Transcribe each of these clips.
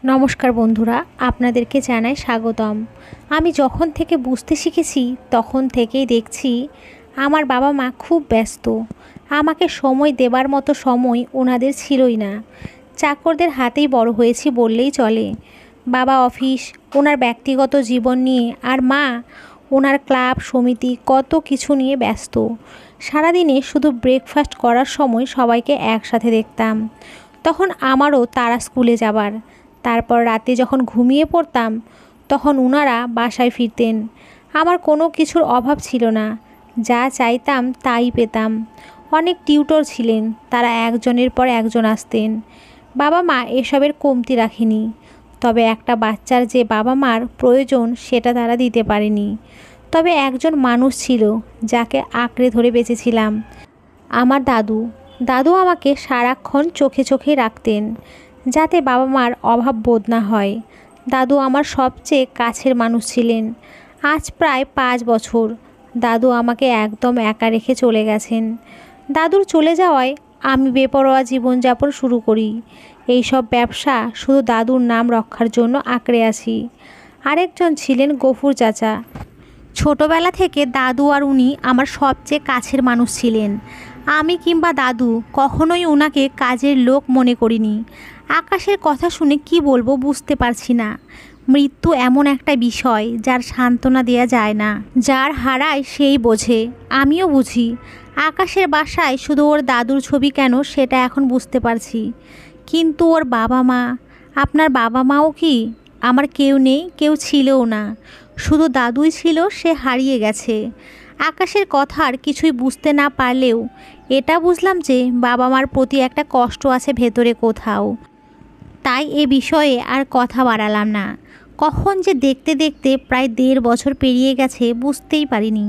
নমস্কার বন্ধুরা, আপনাদেরকে জানাই স্বাগতম। আমি যখন থেকে বুঝতে শিখেছি তখন থেকেই দেখছি আমার বাবা মা খুব ব্যস্ত। আমাকে সময় দেবার মতো সময় ওনাদের ছিলই না। চাকরদের হাতেই বড় হয়েছি বললেই চলে। বাবা অফিস, ওনার ব্যক্তিগত জীবন নিয়ে, আর মা ওনার ক্লাব সমিতি কত কিছু নিয়ে ব্যস্ত। সারাদিনে শুধু ব্রেকফাস্ট করার সময় সবাইকে একসাথে দেখতাম। তখন আমারও তারা স্কুলে যাবার, তারপর রাতে যখন ঘুমিয়ে পড়তাম তখন ওনারা বাসায় ফিরতেন। আমার কোনো কিছুর অভাব ছিল না, যা চাইতাম তাই পেতাম। অনেক টিউটর ছিলেন, তারা একজনের পর একজন আসতেন। বাবা মা এসবের কমতি রাখেনি, তবে একটা বাচ্চার যে বাবা মার প্রয়োজন সেটা তারা দিতে পারেনি। তবে একজন মানুষ ছিল যাকে আঁকড়ে ধরে বেঁচেছিলাম, আমার দাদু। দাদু আমাকে সারাক্ষণ চোখে চোখে রাখতেন, যাতে বাবা মার অভাব বোধ না হয়। দাদু আমার সবচেয়ে কাছের মানুষ ছিলেন। আজ প্রায় 5 বছর দাদু আমাকে একদম একা রেখে চলে গেছেন। দাদুর চলে যাওয়ায় আমি বেপরোয়া জীবনযাপন শুরু করি। এই সব ব্যবসা শুধু দাদুর নাম রক্ষার জন্য আঁকড়ে আছি। আরেকজন ছিলেন গফুর চাচা। ছোটবেলা থেকে দাদু আর উনি আমার সবচেয়ে কাছের মানুষ ছিলেন। আমি কিংবা দাদু কখনোই ওনাকে কাজের লোক মনে করিনি। আকাশের কথা শুনে কি বলবো বুঝতে পারছি না। মৃত্যু এমন একটা বিষয় যার সান্ত্বনা দেয়া যায় না, যার হারায় সেই বোঝে। আমিও বুঝি। আকাশের বাসায় শুধু ওর দাদুর ছবি কেন সেটা এখন বুঝতে পারছি, কিন্তু ওর বাবা মা, আপনার বাবা মাও কি? আমার কেউ নেই, কেউ ছিলও না, শুধু দাদুই ছিল, সে হারিয়ে গেছে। আকাশের কথার কিছুই বুঝতে না পারলেও এটা বুঝলাম যে বাবা মার প্রতি একটা কষ্ট আছে ভেতরে কোথাও। তাই এ বিষয়ে আর কথা বাড়ালাম না। কখন যে দেখতে দেখতে প্রায় 1.5 বছর পেরিয়ে গেছে বুঝতেই পারিনি।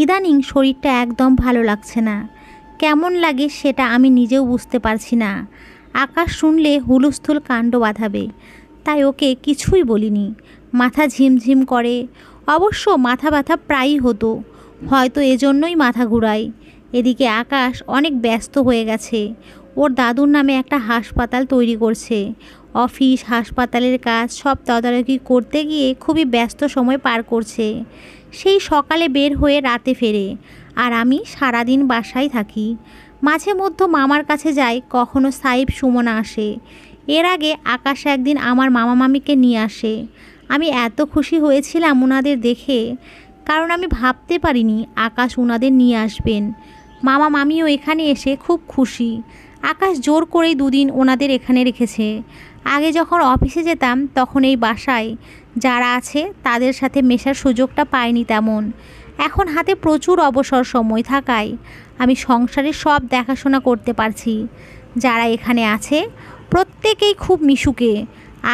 ইদানিং শরীরটা একদম ভালো লাগছে না। কেমন লাগে সেটা আমি নিজেও বুঝতে পারছি না। আকাশ শুনলে হুলস্থুল কাণ্ড বাঁধাবে, তাই ওকে কিছুই বলিনি। মাথা ঝিমঝিম করে, অবশ্য মাথা ব্যথা প্রায়ই হতো, হয়তো এজন্যই মাথা ঘুরায়। এদিকে আকাশ অনেক ব্যস্ত হয়ে গেছে। ওর দাদুর নামে একটা হাসপাতাল তৈরি করছে। অফিস, হাসপাতালের কাজ সব তদারকি করতে গিয়ে খুবই ব্যস্ত সময় পার করছে। সেই সকালে বের হয়ে রাতে ফেরে, আর আমি সারাদিন বাসায় থাকি। মাঝে মধ্যে মামার কাছে যাই, কখনো সাইব সুমনা আসে। এর আগে আকাশ একদিন আমার মামা মামিকে নিয়ে আসে। আমি এত খুশি হয়েছিলাম ওনাদের দেখে, কারণ আমি ভাবতে পারিনি আকাশ ওনাদের নিয়ে আসবেন। মামা মামিও এখানে এসে খুব খুশি। আকাশ জোর করেই 2 দিন ওনাদের এখানে রেখেছে। আগে যখন অফিসে যেতাম তখন এই বাসায় যারা আছে তাদের সাথে মেশার সুযোগটা পাইনি তেমন। এখন হাতে প্রচুর অবসর সময় থাকায় আমি সংসারের সব দেখাশোনা করতে পারছি। যারা এখানে আছে প্রত্যেকেই খুব মিশুকে।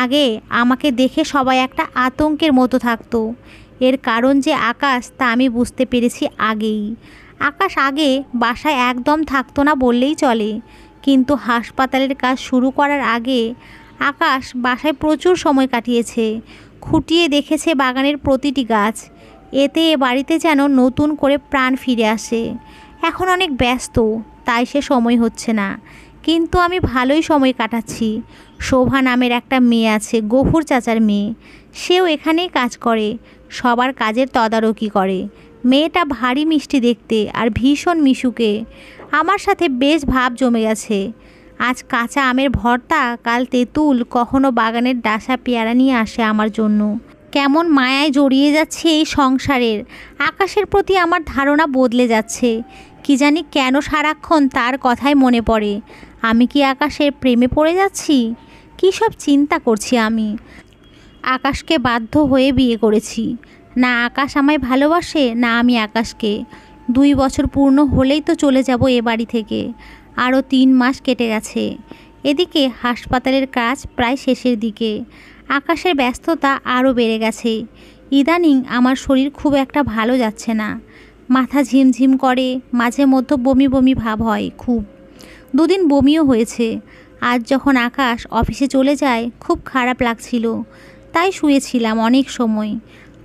আগে আমাকে দেখে সবাই একটা আতঙ্কের মতো থাকতো। এর কারণ যে আকাশ তা আমি বুঝতে পেরেছি আগেই। আকাশ আগে বাসায় একদম থাকতো না বললেই চলে, কিন্তু হাসপাতালের কাজ শুরু করার আগে আকাশ বাসায় প্রচুর সময় কাটিয়েছে। খুঁটিয়ে দেখেছে বাগানের প্রতিটি গাছ। এতে এ বাড়িতে যেন নতুন করে প্রাণ ফিরে আসে। এখন অনেক ব্যস্ত, তাই সে সময় হচ্ছে না, কিন্তু আমি ভালোই সময় কাটাচ্ছি। শোভা নামের একটা মেয়ে আছে, গফুর চাচার মেয়ে। সেও এখানেই কাজ করে, সবার কাজের তদারকি করে। মেয়েটা ভারী মিষ্টি দেখতে আর ভীষণ মিশুকে। আমার সাথে বেশ ভাব জমে গেছে। আজ কাঁচা আমের ভর্তা, কাল তেঁতুল, কখনো বাগানের ডাসা পেয়ারা নিয়ে আসে আমার জন্য। কেমন মায়ায় জড়িয়ে যাচ্ছে এই সংসারের। আকাশের প্রতি আমার ধারণা বদলে যাচ্ছে। কি জানি কেন সারাক্ষণ তার কথাই মনে পড়ে। আমি কি আকাশের প্রেমে পড়ে যাচ্ছি? কী সব চিন্তা করছি আমি। আকাশকে বাধ্য হয়ে বিয়ে করেছি। না আকাশ আমায় ভালোবাসে, না আমি আকাশকে। 2 বছর পূর্ণ হলেই তো চলে যাব এ বাড়ি থেকে। আরও 3 মাস কেটে গেছে। এদিকে হাসপাতালের কাজ প্রায় শেষের দিকে। আকাশের ব্যস্ততা আরও বেড়ে গেছে। ইদানিং আমার শরীর খুব একটা ভালো যাচ্ছে না। মাথা ঝিমঝিম করে, মাঝে মধ্যে বমি বমি ভাব হয় খুব। 2 দিন বমিও হয়েছে। আজ যখন আকাশ অফিসে চলে যায় খুব খারাপ লাগছিল, তাই শুয়েছিলাম অনেক সময়।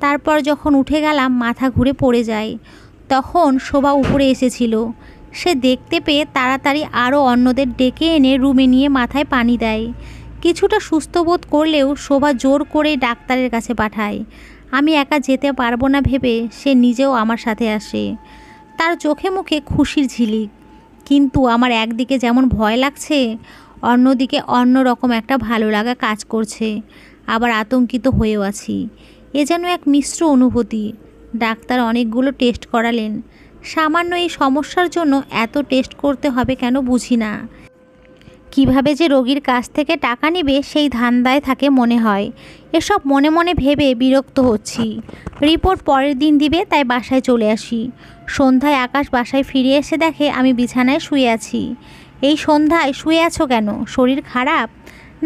তারপর যখন উঠে গেলাম মাথা ঘুরে পড়ে যায়। তখন শোভা উপরে এসেছিল। সে দেখতে পেয়ে তাড়াতাড়ি আরও অন্যদের ডেকে এনে রুমে নিয়ে মাথায় পানি দেয়। কিছুটা সুস্থ বোধ করলেও শোভা জোর করে ডাক্তারের কাছে পাঠায়। আমি একা যেতে পারবো না ভেবে সে নিজেও আমার সাথে আসে। তার চোখে মুখে খুশির ঝিলিক, কিন্তু আমার একদিকে যেমন ভয় লাগছে, অন্যদিকে অন্য রকম একটা ভালো লাগা কাজ করছে, আবার আতঙ্কিত হয়েও আছি। এ যেন এক মিশ্র অনুভূতি। ডাক্তার অনেকগুলো টেস্ট করালেন। সামান্য এই সমস্যার জন্য এত টেস্ট করতে হবে কেন বুঝি না। কিভাবে যে রোগীর কাছ থেকে টাকা নেবে সেই ধান্দায় থাকে মনে হয়। এসব মনে মনে ভেবে বিরক্ত হচ্ছি। রিপোর্ট পরের দিন দিবে, তাই বাসায় চলে আসি। সন্ধ্যায় আকাশ বাসায় ফিরে এসে দেখে আমি বিছানায় শুয়ে আছি। এই সন্ধ্যায় শুয়ে আছো কেন? শরীর খারাপ?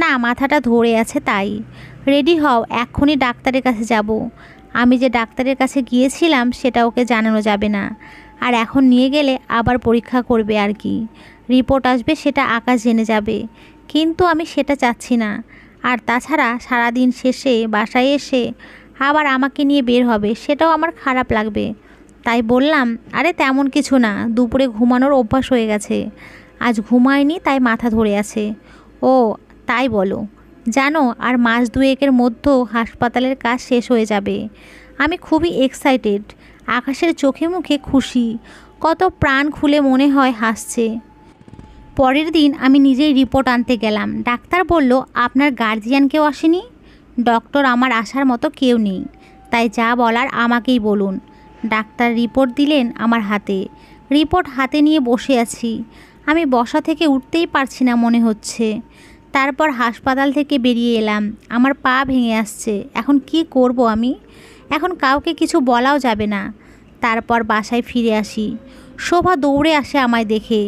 না, মাথাটা ধরে আছে তাই। রেডি হও, এক্ষুনি ডাক্তারের কাছে যাব। আমি যে ডাক্তারের কাছে গিয়েছিলাম সেটা ওকে জানানো যাবে না, আর এখন নিয়ে গেলে আবার পরীক্ষা করবে আর কি। রিপোর্ট আসবে সেটা আকাশ জেনে যাবে, কিন্তু আমি সেটা চাচ্ছি না। আর তাছাড়া সারাদিন শেষে বাসায় এসে আবার আমাকে নিয়ে বের হবে, সেটাও আমার খারাপ লাগবে। তাই বললাম, আরে তেমন কিছু না, দুপুরে ঘুমানোর অভ্যাস হয়ে গেছে, আজ ঘুমায়নি তাই মাথা ধরে আছে। ও তাই বলো? জানো, আর মাস দুয়েকের মধ্যে হাসপাতালের কাজ শেষ হয়ে যাবে। আমি খুবই এক্সাইটেড। আকাশের চোখে মুখে খুশি, কত প্রাণ খুলে মনে হয় হাসছে। পরের দিন আমি নিজেই রিপোর্ট আনতে গেলাম। ডাক্তার বলল, আপনার গার্জিয়ান কেউ আসেনি? ডক্টর আমার আসার মতো কেউ নেই, তাই যা বলার আমাকেই বলুন। ডাক্তার রিপোর্ট দিলেন আমার হাতে। রিপোর্ট হাতে নিয়ে বসে আছি। আমি বসা থেকে উঠতেই পারছি না মনে হচ্ছে। তারপর হাসপাতাল থেকে বেরিয়ে এলাম। আমার পা ভেঙে আসছে। এখন কি করব আমি? এখন কাউকে কিছু বলাও যাবে না। তারপর বাসায় ফিরে আসি। শোভা দৌড়ে আসে আমায় দেখে।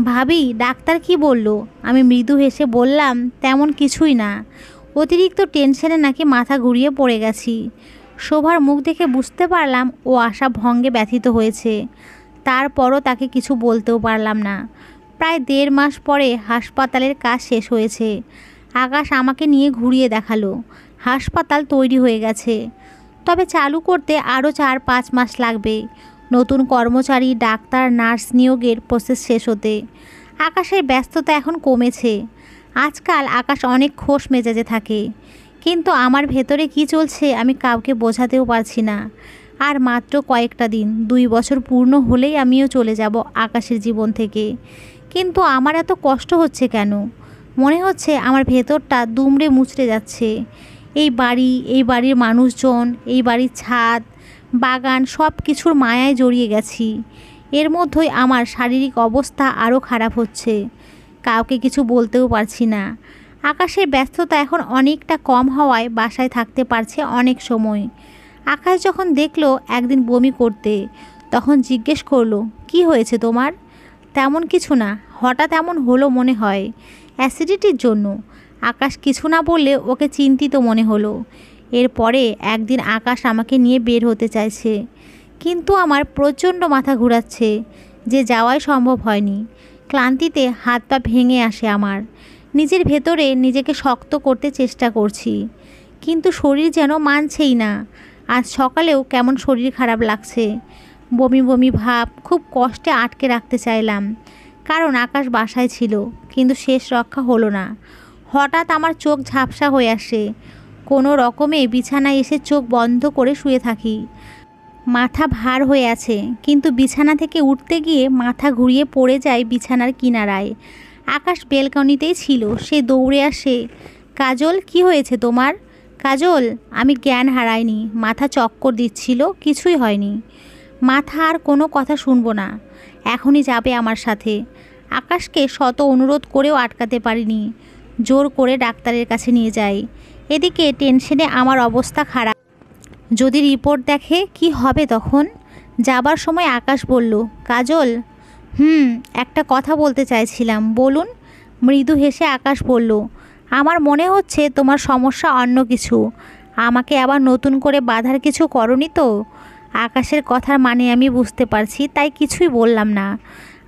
ভাবি, ডাক্তার কি বলল? আমি মৃদু হেসে বললাম, তেমন কিছুই না, অতিরিক্ত টেনশনে নাকি মাথা ঘুরিয়ে পড়ে গেছি। শোভার মুখ দেখে বুঝতে পারলাম ও আশা ভঙ্গে ব্যথিত হয়েছে। তারপরও তাকে কিছু বলতেও পারলাম না। প্রায় 1.5 মাস পরে হাসপাতালের কাজ শেষ হয়েছে। আকাশ আমাকে নিয়ে ঘুরিয়ে দেখালো। হাসপাতাল তৈরি হয়ে গেছে, তবে চালু করতে আরও 4-5 মাস লাগবে। নতুন কর্মচারী, ডাক্তার, নার্স নিয়োগের প্রসেস শেষ হতে। আকাশের ব্যস্ততা এখন কমেছে। আজকাল আকাশ অনেক খোশ মেজাজে থাকে, কিন্তু আমার ভেতরে কি চলছে আমি কাউকে বোঝাতেও পারছি না। আর মাত্র কয়েকটা দিন, 2 বছর পূর্ণ হলেই আমিও চলে যাব আকাশের জীবন থেকে। কিন্তু আমার এত কষ্ট হচ্ছে কেন? মনে হচ্ছে আমার ভেতরটা দুমড়ে মুচড়ে যাচ্ছে। এই বাড়ি, এই বাড়ির মানুষজন, এই বাড়ির ছাদ, বাগান, সব কিছুর মায়ায় জড়িয়ে গেছি। এর মধ্যেই আমার শারীরিক অবস্থা আরও খারাপ হচ্ছে। কাউকে কিছু বলতেও পারছি না। আকাশের ব্যস্ততা এখন অনেকটা কম হওয়ায় বাসায় থাকতে পারছে অনেক সময়। আকাশ যখন দেখলো একদিন বমি করতে, তখন জিজ্ঞেস করলো, কি হয়েছে তোমার? তেমন কিছু না, হঠাৎ এমন হলো মনে হয়, অ্যাসিডিটির জন্য। আকাশ কিছু না বললে ওকে চিন্তিত মনে হলো। এরপরে একদিন আকাশ আমাকে নিয়ে বের হতে চাইছে, কিন্তু আমার প্রচণ্ড মাথা ঘোরাচ্ছে, যে যাওয়াই সম্ভব হয়নি। ক্লান্তিতে হাত পা ভেঙে আসে আমার। নিজের ভেতরে নিজেকে শক্ত করতে চেষ্টা করছি, কিন্তু শরীর যেন মানছেই না। আজ সকালেও কেমন শরীর খারাপ লাগছে, বমি বমি ভাব। খুব কষ্টে আটকে রাখতে চাইলাম, কারণ আকাশ বাসায় ছিল, কিন্তু শেষ রক্ষা হলো না। হঠাৎ আমার চোখ ঝাপসা হয়ে আসে। কোনো রকমে বিছানায় এসে চোখ বন্ধ করে শুয়ে থাকি। মাথা ভার হয়ে আছে, কিন্তু বিছানা থেকে উঠতে গিয়ে মাথা ঘুরিয়ে পড়ে যায় বিছানার কিনারায়। আকাশ বেলকনিতেই ছিল। সে দৌড়ে আসে, কাজল, কি হয়েছে তোমার? কাজল, আমি জ্ঞান হারাইনি, মাথা চক্কর দিচ্ছিল, কিছুই হয়নি। মাথা আর কোনো কথা শুনবো না, এখনই যাবে আমার সাথে। আকাশকে শত অনুরোধ করেও আটকাতে পারিনি। জোর করে ডাক্তারের কাছে নিয়ে যাই। এদিকে টেনশনে আমার অবস্থা খারাপ। যদি রিপোর্ট দেখে কি হবে তখন? যাবার সময় আকাশ বলল, কাজল, একটা কথা বলতে চাইছিলাম, বলুন। মৃদু হেসে আকাশ বলল, আমার মনে হচ্ছে তোমার সমস্যা অন্য কিছু। আমাকে আবার নতুন করে বাধার কিছু করনি তো? আকাশের কথার মানে আমি বুঝতে পারছি, তাই কিছুই বললাম না।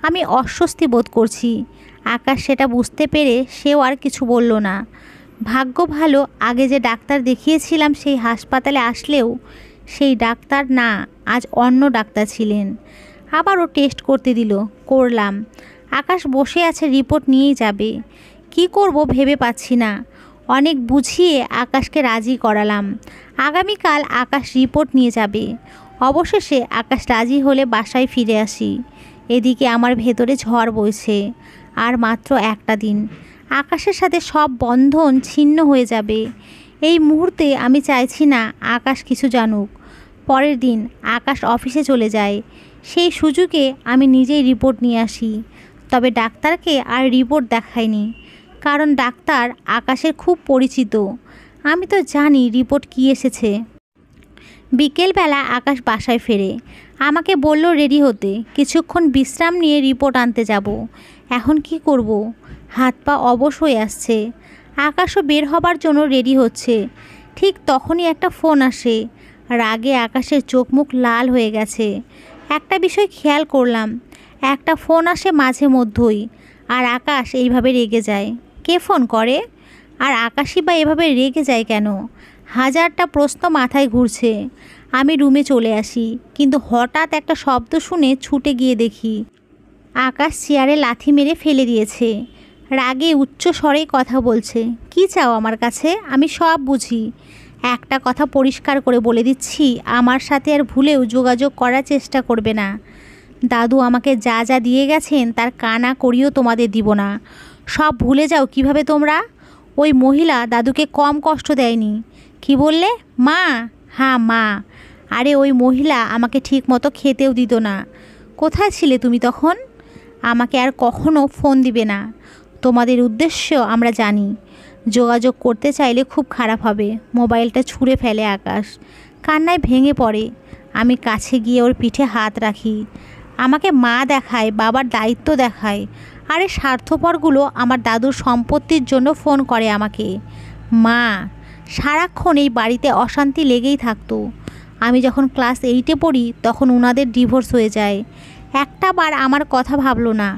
আমি অস্বস্তি বোধ করছি। আকাশ সেটা বুঝতে পেরে সেও আর কিছু বলল না। ভাগ্য ভালো, আগে যে ডাক্তার দেখিয়েছিলাম সেই হাসপাতালে আসলেও সেই ডাক্তার না, আজ অন্য ডাক্তার ছিলেন। আবারও টেস্ট করতে দিল, করলাম। আকাশ বসে আছে, রিপোর্ট নিয়েই যাবে। কি করব ভেবে পাচ্ছি না। অনেক বুঝিয়ে আকাশকে রাজি করালাম। আগামীকাল আকাশ রিপোর্ট নিয়ে যাবে। অবশেষে আকাশ রাজি হলে বাসায় ফিরে আসি। এদিকে আমার ভেতরে ঝড় বইছে। আর মাত্র একটা দিন, আকাশের সাথে সব বন্ধন ছিন্ন হয়ে যাবে। এই মুহূর্তে আমি চাইছি না আকাশ কিছু জানুক। পরের দিন আকাশ অফিসে চলে যায়। সেই সুযোগে আমি নিজেই রিপোর্ট নিয়ে আসি। তবে ডাক্তারকে আর রিপোর্ট দেখাইনি, কারণ ডাক্তার আকাশের খুব পরিচিত। আমি তো জানি রিপোর্ট কী এসেছে। বিকেলবেলা আকাশ বাসায় ফেরে। আমাকে বলল রেডি হতে, কিছুক্ষণ বিশ্রাম নিয়ে রিপোর্ট আনতে যাব। এখন কি করব? হাত পা অবশ হয়ে আসছে। আকাশও বের হবার জন্য রেডি হচ্ছে। ঠিক তখনই একটা ফোন আসে। রাগে আকাশের চোখ মুখ লাল হয়ে গেছে। একটা বিষয় খেয়াল করলাম, একটা ফোন আসে মাঝে মধ্যেই, আর আকাশ এইভাবে রেগে যায়। কে ফোন করে? আর আকাশই বা এভাবে রেগে যায় কেন? হাজারটা প্রশ্ন মাথায় ঘুরছে। আমি রুমে চলে আসি, কিন্তু হঠাৎ একটা শব্দ শুনে ছুটে গিয়ে দেখি আকাশ চেয়ারে লাথি মেরে ফেলে দিয়েছে। রাগে উচ্চ স্বরে কথা বলছে। কি চাও আমার কাছে? আমি সব বুঝি। একটা কথা পরিষ্কার করে বলে দিচ্ছি, আমার সাথে আর ভুলেও যোগাযোগ করার চেষ্টা করবে না। দাদু আমাকে যা যা দিয়ে গেছেন তার কানা করিও তোমাদের দিব না। সব ভুলে যাও কিভাবে তোমরা। ওই মহিলা দাদুকে কম কষ্ট দেয়নি। কি বললে? মা? হ্যাঁ মা। আরে ওই মহিলা আমাকে ঠিক মতো খেতেও দিত না। কোথায় ছিলে তুমি তখন? আমাকে আর কখনো ফোন দিবে না। তোমাদের উদ্দেশ্য আমরা জানি। যোগাযোগ করতে চাইলে খুব খারাপ হবে। মোবাইলটা ছুঁড়ে ফেলে আকাশ। কান্নায় ভেঙে পড়ে। আমি কাছে গিয়ে ওর পিঠে হাত রাখি। আমাকে মা দেখায়, বাবার দায়িত্ব দেখায়। আরে স্বার্থপরগুলো আমার দাদুর সম্পত্তির জন্য ফোন করে আমাকে। মা! সারাক্ষণ এই বাড়িতে অশান্তি লেগেই থাকতো। আমি যখন ক্লাস 8-এ পড়ি তখন ওনাদের ডিভোর্স হয়ে যায়। একটা বার আমার কথা ভাবলো না।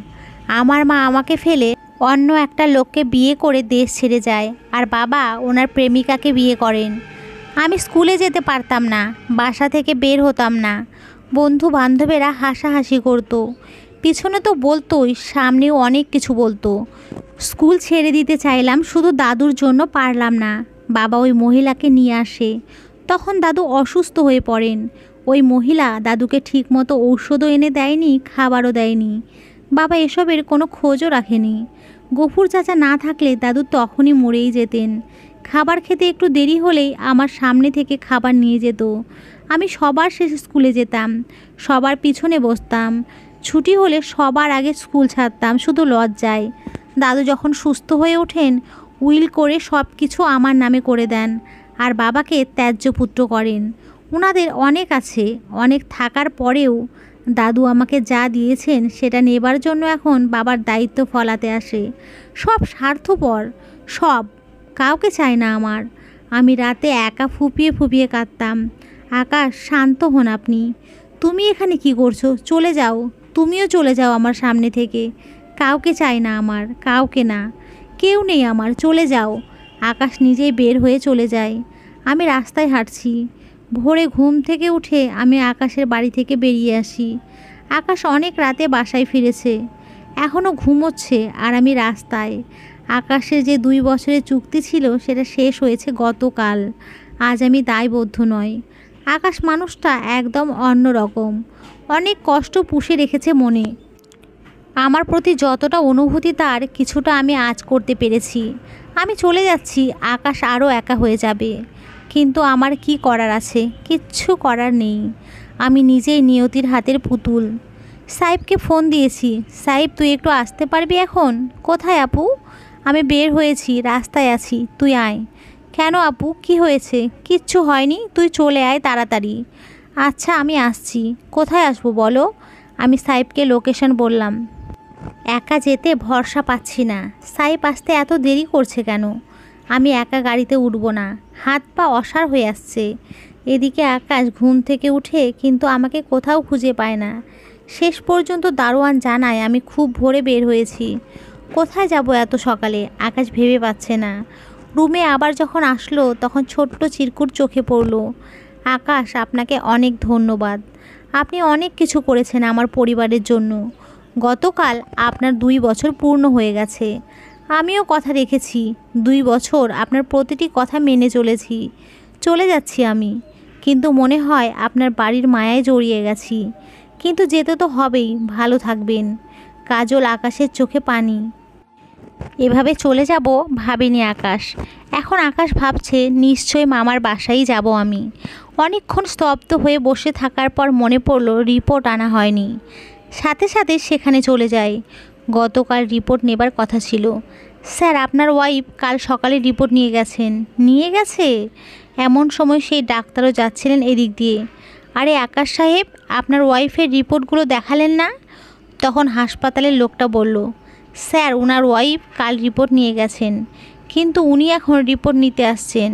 আমার মা আমাকে ফেলে অন্য একটা লোককে বিয়ে করে দেশ ছেড়ে যায়, আর বাবা ওনার প্রেমিকাকে বিয়ে করেন। আমি স্কুলে যেতে পারতাম না, বাসা থেকে বের হতাম না। বন্ধু বান্ধবেরা হাসাহাসি করতো। পিছনে তো বলতোই, সামনেও অনেক কিছু বলতো। স্কুল ছেড়ে দিতে চাইলাম, শুধু দাদুর জন্য পারলাম না। বাবা ওই মহিলাকে নিয়ে আসে। তখন দাদু অসুস্থ হয়ে পড়েন। ওই মহিলা দাদুকে ঠিকমতো ঔষধও এনে দেয়নি, খাবারও দেয়নি। বাবা এসবের কোনো খোঁজও রাখেনি। গফুর চাচা না থাকলে দাদু তখনই মরেই যেতেন। খাবার খেতে একটু দেরি হলেই আমার সামনে থেকে খাবার নিয়ে যেত। আমি সবার শেষে স্কুলে যেতাম, সবার পিছনে বসতাম। ছুটি হলে সবার আগে স্কুল ছাড়তাম, শুধু লজ্জায়। দাদু যখন সুস্থ হয়ে ওঠেন, উইল করে সব কিছু আমার নামে করে দেন, আর বাবাকে ত্যায্য পুত্র করেন। ওনাদের অনেক আছে, অনেক থাকার পরেও দাদু আমাকে যা দিয়েছেন সেটা নেবার জন্য এখন বাবার দায়িত্ব ফলাতে আসে। সব স্বার্থপর, সব। কাউকে চায় না আমার। আমি রাতে একা ফুপিয়ে ফুপিয়ে কাঁদতাম। আকাশ, শান্ত হন আপনি। তুমি এখানে কি করছো? চলে যাও। তুমিও চলে যাও আমার সামনে থেকে। কাউকে চাই না আমার, কাউকে না। কেউ নেই আমার, চলে যাও। আকাশ নিজেই বের হয়ে চলে যায়। আমি রাস্তায় হাঁটছি। ভোরে ঘুম থেকে উঠে আমি আকাশের বাড়ি থেকে বেরিয়ে আসি। আকাশ অনেক রাতে বাসায় ফিরেছে, এখনও ঘুমোচ্ছে, আর আমি রাস্তায়। আকাশের যে 2 বছরের চুক্তি ছিল সেটা শেষ হয়েছে গতকাল। আজ আমি দায়বদ্ধ নয়। আকাশ মানুষটা একদম অন্য রকম। অনেক কষ্ট পুষে রেখেছে মনে। আমার প্রতি যতটা অনুভূতি তার, কিছুটা আমি আজ করতে পেরেছি। আমি চলে যাচ্ছি, আকাশ আরও একা হয়ে যাবে। কিন্তু আমার কি করার আছে? কিচ্ছু করার নেই। আমি নিজেই নিয়তির হাতের পুতুল। সাহেবকে ফোন দিয়েছি। সাহেব, তুই একটু আসতে পারবি এখন? কোথায় আপু? আমি বের হয়েছি, রাস্তায় আছি, তুই আয়। কেন আপু, কি হয়েছে? কিচ্ছু হয়নি, তুই চলে আয় তাড়াতাড়ি। আচ্ছা আমি আসছি। কোথায় আসবো বলো? আমি সাহেবকে লোকেশন বললাম। একা যেতে ভরসা পাচ্ছি না। সাহেব আসতে এত দেরি করছে কেন? আমি একা গাড়িতে উঠবো না, হাত পা অসাড় হয়ে আসছে। এদিকে আকাশ ঘুম থেকে উঠে কিন্তু আমাকে কোথাও খুঁজে পায় না। শেষ পর্যন্ত দারোয়ান জানায় আমি খুব ভোরে বের হয়েছি। কোথায় যাব এত সকালে? আকাশ ভেবে পাচ্ছে না। রুমে আবার যখন আসলো তখন ছোট্ট চিরকুট চোখে পড়ল। আকাশ, আপনাকে অনেক ধন্যবাদ। আপনি অনেক কিছু করেছেন আমার পরিবারের জন্য। গতকাল আপনার 2 বছর পূর্ণ হয়ে গেছে। আমিও কথা রেখেছি, 2 বছর আপনার প্রতিটি কথা মেনে চলেছি। চলে যাচ্ছি আমি, কিন্তু মনে হয় আপনার বাড়ির মায়ায় জড়িয়ে গেছি। কিন্তু যেতে তো হবেই। ভালো থাকবেন। কাজল আকাশের চোখে পানি। এভাবে চলে যাব ভাবিনি আকাশ। এখন আকাশ ভাবছে নিশ্চয়ই মামার বাসায় যাব আমি। অনেকক্ষণ স্তব্ধ হয়ে বসে থাকার পর মনে পড়ল রিপোর্ট আনা হয়নি। সাথে সাথে সেখানে চলে যায়। গতকাল রিপোর্ট নেবার কথা ছিল। স্যার, আপনার ওয়াইফ কাল সকালে রিপোর্ট নিয়ে গেছেন। নিয়ে গেছে? এমন সময় সেই ডাক্তারও যাচ্ছিলেন এদিক দিয়ে। আরে আকাশ সাহেব, আপনার ওয়াইফের রিপোর্টগুলো দেখালেন না? তখন হাসপাতালের লোকটা বলল, স্যার, ওনার ওয়াইফ কাল রিপোর্ট নিয়ে গেছেন, কিন্তু উনি এখন রিপোর্ট নিতে আসছেন।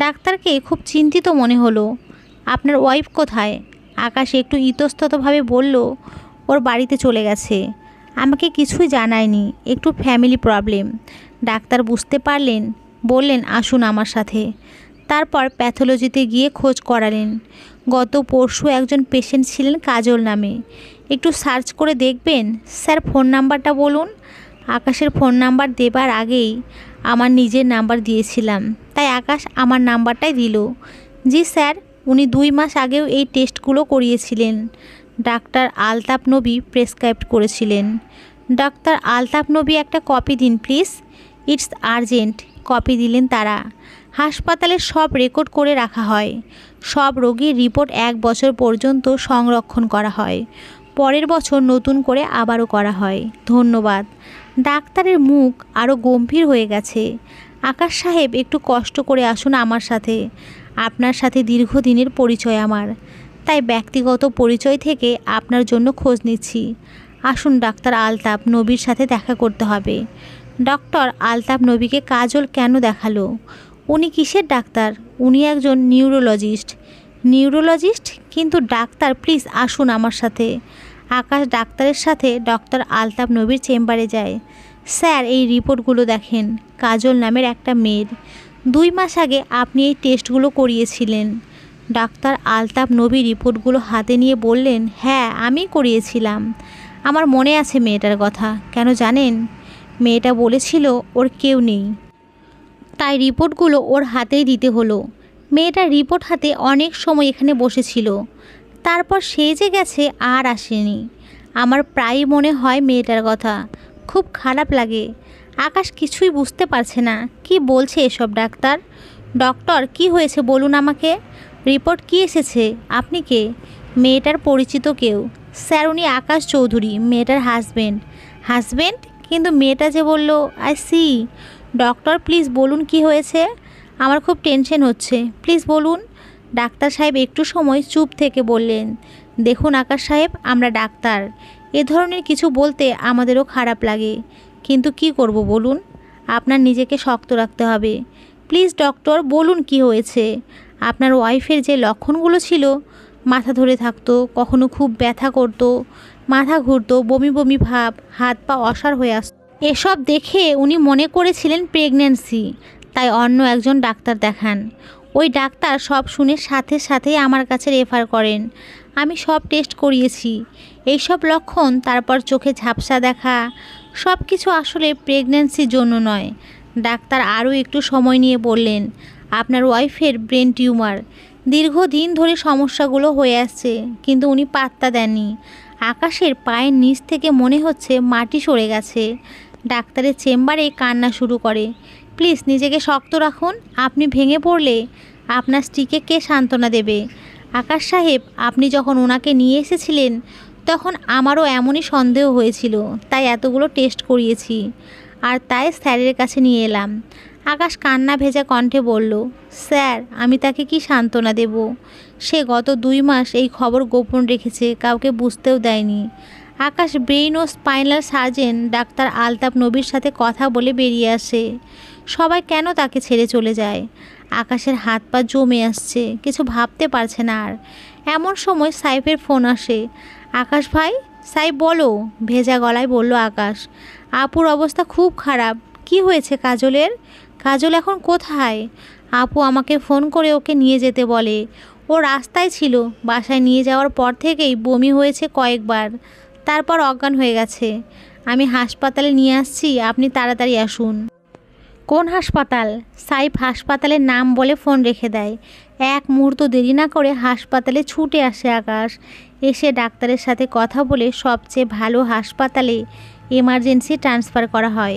ডাক্তারকে খুব চিন্তিত মনে হলো। আপনার ওয়াইফ কোথায়? আকাশ একটু ইতস্ততভাবে বলল, ওর বাড়িতে চলে গেছে। আমাকে কিছুই জানায়নি, একটু ফ্যামিলি প্রবলেম। ডাক্তার বুঝতে পারলেন, বললেন আসুন আমার সাথে। তারপর প্যাথোলজিতে গিয়ে খোঁজ করালেন। গত পরশু একজন পেশেন্ট ছিলেন কাজল নামে। একটু সার্চ করে দেখবেন। স্যার, ফোন নাম্বারটা বলুন। আকাশের ফোন নাম্বার দেবার আগেই আমার নিজের নাম্বার দিয়েছিলাম, তাই আকাশ আমার নাম্বারটাই দিল। জি স্যার, উনি 2 মাস আগেও এই টেস্টগুলো করিয়েছিলেন। ডাক্তার আলতাফ নবী প্রেসক্রাইব করেছিলেন। ডাক্তার আলতাফ নবী, একটা কপি দিন প্লিজ, ইটস আর্জেন্ট। কপি দিলেন তারা। হাসপাতালে সব রেকর্ড করে রাখা হয়। সব রোগীর রিপোর্ট 1 বছর পর্যন্ত সংরক্ষণ করা হয়। পরের বছর নতুন করে আবারও করা হয়। ধন্যবাদ। ডাক্তারের মুখ আরও গম্ভীর হয়ে গেছে। আকাশ সাহেব, একটু কষ্ট করে আসুন আমার সাথে। আপনার সাথে দীর্ঘদিনের পরিচয় আমার, তাই ব্যক্তিগত পরিচয় থেকে আপনার জন্য খোঁজ নিচ্ছি। আসুন, ডাক্তার আলতাফ নবীর সাথে দেখা করতে হবে। ডক্টর আলতাফ নবীকে কাজল কেন দেখালো? উনি কিসের ডাক্তার? উনি একজন নিউরোলজিস্ট। নিউরোলজিস্ট? কিন্তু ডাক্তার, প্লিজ আসুন আমার সাথে। আকাশ ডাক্তারের সাথে ডক্টর আলতাফ নবীর চেম্বারে যায়। স্যার, এই রিপোর্টগুলো দেখেন। কাজল নামের একটা মেয়ের। 2 মাস আগে আপনি এই টেস্টগুলো করিয়েছিলেন। ডাক্তার আলতাফ নবী রিপোর্টগুলো হাতে নিয়ে বললেন, হ্যাঁ, আমি করিয়েছিলাম। আমার মনে আছে মেয়েটার কথা। কেন জানেন? মেয়েটা বলেছিল ওর কেউ নেই, তাই রিপোর্টগুলো ওর হাতেই দিতে হলো। মেয়েটার রিপোর্ট হাতে অনেক সময় এখানে বসেছিল। তারপর সে যে গেছে আর আসেনি। আমার প্রায়ই মনে হয় মেয়েটার কথা। খুব খারাপ লাগে। আকাশ কিছুই বুঝতে পারছে না। কি বলছে এসব ডাক্তার? ডক্টর, কি হয়েছে বলুন আমাকে। রিপোর্ট কি এসেছে? আপনি কে? মেয়েটার পরিচিত কেউ। স্যার, উনি আকাশ চৌধুরী, মেয়েটার হাজব্যান্ড। হাজব্যান্ড? কিন্তু মেয়েটা যে বলল। I C. ডক্টর, প্লিজ বলুন কি হয়েছে। আমার খুব টেনশন হচ্ছে, প্লিজ বলুন। ডাক্তার সাহেব একটু সময় চুপ থেকে বললেন, দেখুন আকাশ সাহেব, আমরা ডাক্তার, এ ধরনের কিছু বলতে আমাদেরও খারাপ লাগে, কিন্তু কি করব বলুন। আপনার নিজেকে শক্ত রাখতে হবে। প্লিজ ডক্টর, বলুন কি হয়েছে। আপনার ওয়াইফের যে লক্ষণগুলো ছিল, মাথা ধরে থাকতো, কখনো খুব ব্যথা করতো, মাথা ঘুরতো, বমি বমি ভাব, হাত পা অসাড় হয়ে আসতো, এসব দেখে উনি মনে করেছিলেন প্রেগন্যান্সি, তাই অন্য একজন ডাক্তার দেখান। ওই ডাক্তার সব শুনে সাথে সাথেই আমার কাছে রেফার করেন। আমি সব টেস্ট করিয়েছি, এইসব লক্ষণ, তারপর চোখে ঝাপসা দেখা, সব কিছু আসলে প্রেগন্যান্সির জন্য নয়। ডাক্তার আরও একটু সময় নিয়ে বললেন, আপনার ওয়াইফের ব্রেন টিউমার। দীর্ঘদিন ধরে সমস্যাগুলো হয়ে আসছে, কিন্তু উনি পাত্তা দেননি। আকাশের পায়ের নিচ থেকে মনে হচ্ছে মাটি সরে গেছে। ডাক্তারের চেম্বারে কান্না শুরু করে। প্লিজ নিজেকে শক্ত রাখুন। আপনি ভেঙে পড়লে আপনার স্ত্রীকে কে সান্ত্বনা দেবে? আকাশ সাহেব, আপনি যখন ওনাকে নিয়ে এসেছিলেন তখন আমারও এমনই সন্দেহ হয়েছিল, তাই এতগুলো টেস্ট করিয়েছি, আর তাই স্যারের কাছে নিয়ে এলাম। আকাশ কান্না ভেজা কণ্ঠে বলল, স্যার, আমি তাকে কি সান্ত্বনা দেব? সে গত 2 মাস এই খবর গোপন রেখেছে, কাউকে বুঝতেও দেয়নি। আকাশ ব্রেইন ও স্পাইনাল সার্জন ডাক্তার আলতাফ নবীর সাথে কথা বলে বেরিয়ে আসে। সবাই কেন তাকে ছেড়ে চলে যায়? আকাশের হাত পা জমে আসছে, কিছু ভাবতে পারছে না আর। এমন সময় সাইফের ফোন আসে। আকাশ ভাই। সাইফ বলো, ভেজা গলায় বলল আকাশ। আপুর অবস্থা খুব খারাপ। কি হয়েছে কাজলের? কাজল এখন কোথায়? আপু আমাকে ফোন করে ওকে নিয়ে যেতে বলে। ও রাস্তায় ছিল, বাসায় নিয়ে যাওয়ার পর থেকেই বমি হয়েছে কয়েকবার, তারপর অজ্ঞান হয়ে গেছে। আমি হাসপাতালে নিয়ে আসছি, আপনি তাড়াতাড়ি আসুন। কোন হাসপাতাল? সাইফ হাসপাতালের নাম বলে ফোন রেখে দেয়। এক মুহূর্ত দেরি না করে হাসপাতালে ছুটে আসে আকাশ। এসে ডাক্তারের সাথে কথা বলে সবচেয়ে ভালো হাসপাতালে এমার্জেন্সি ট্রান্সফার করা হয়।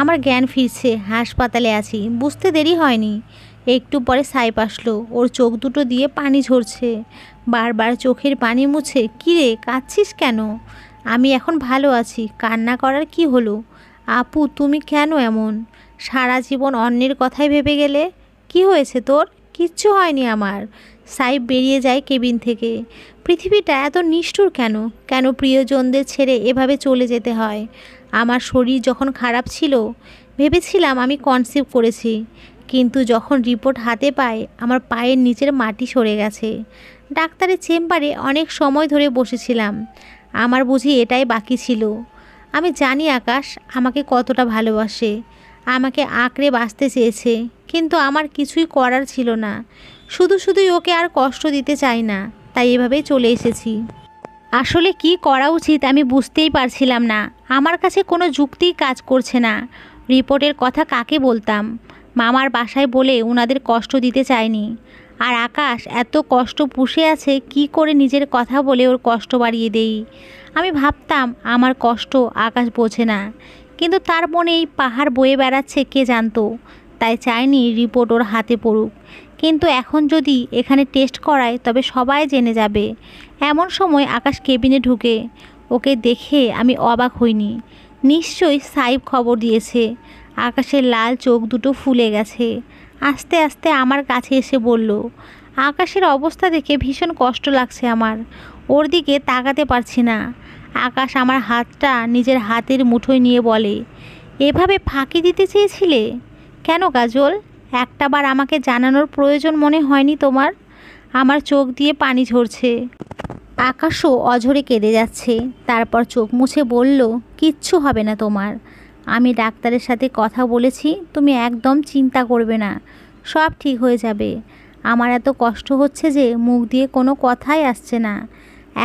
আমার জ্ঞান ফিরছে, হাসপাতালে আছি, বুঝতে দেরি হয়নি। একটু পরে সাইফ আসলো, ওর চোখ দুটো দিয়ে পানি ঝরছে, বারবার চোখের পানি মুছে। কিরে, কাঁদছিস কেন? আমি এখন ভালো আছি, কান্না করার কি হলো? আপু, তুমি কেন এমন? সারা জীবন অন্যের কথাই ভেবে গেলে। কি হয়েছে তোর? কিচ্ছু হয়নি আমার। সাইফ বেরিয়ে যায় কেবিন থেকে। পৃথিবীটা এত নিষ্ঠুর কেন? কেন প্রিয়জনদের ছেড়ে এভাবে চলে যেতে হয়? আমার শরীর যখন খারাপ ছিল ভেবেছিলাম আমি কনসিভ করেছি, কিন্তু যখন রিপোর্ট হাতে পাই আমার পায়ের নিচের মাটি সরে গেছে। ডাক্তারের চেম্বারে অনেক সময় ধরে বসেছিলাম। আমার বুঝি এটাই বাকি ছিল। আমি জানি আকাশ আমাকে কতটা ভালোবাসে, আমাকে আঁকড়ে বাঁচতে চেয়েছে, কিন্তু আমার কিছুই করার ছিল না। শুধুই ওকে আর কষ্ট দিতে চাই না, তাই এভাবেই চলে এসেছি। আসলে কি করা উচিত আমি বুঝতেই পারছিলাম না। আমার কাছে কোনো যুক্তিই কাজ করছে না। রিপোর্টের কথা কাকে বলতাম? মামার বাসায় বলে ওনাদের কষ্ট দিতে চাইনি। আর আকাশ এত কষ্ট পুষে আছে, কি করে নিজের কথা বলে ওর কষ্ট বাড়িয়ে দেই। আমি ভাবতাম আমার কষ্ট আকাশ বোঝে না, কিন্তু তার মনে এই পাহাড় বয়ে বেড়াচ্ছে কে জানতো। তাই চাইনি রিপোর্ট ওর হাতে পড়ুক, কিন্তু এখন যদি এখানে টেস্ট করায় তবে সবাই জেনে যাবে। এমন সময় আকাশ কেবিনে ঢুকে। ওকে দেখে আমি অবাক হইনি। নিশ্চয়ই সাইফ খবর দিয়েছে। আকাশের লাল চোখ দুটো ফুলে গেছে। আস্তে আস্তে আমার কাছে এসে বলল, আকাশের অবস্থা দেখে ভীষণ কষ্ট লাগছে আমার। ওর দিকে তাকাতে পারছি না। আকাশ আমার হাতটা নিজের হাতের মুঠোয় নিয়ে বলে, এভাবে ফাঁকি দিতে চেয়েছিলে কেন কাজল? একটাবার আমাকে জানানোর প্রয়োজন মনে হয়নি তোমার? আমার চোখ দিয়ে পানি ঝরছে। আকাশও অঝরে কেঁদে যাচ্ছে। তারপর চোখ মুছে বলল, কিচ্ছু হবে না তোমার। আমি ডাক্তারের সাথে কথা বলেছি, তুমি একদম চিন্তা করবে না, সব ঠিক হয়ে যাবে। আমার এত কষ্ট হচ্ছে যে মুখ দিয়ে কোনো কথাই আসছে না।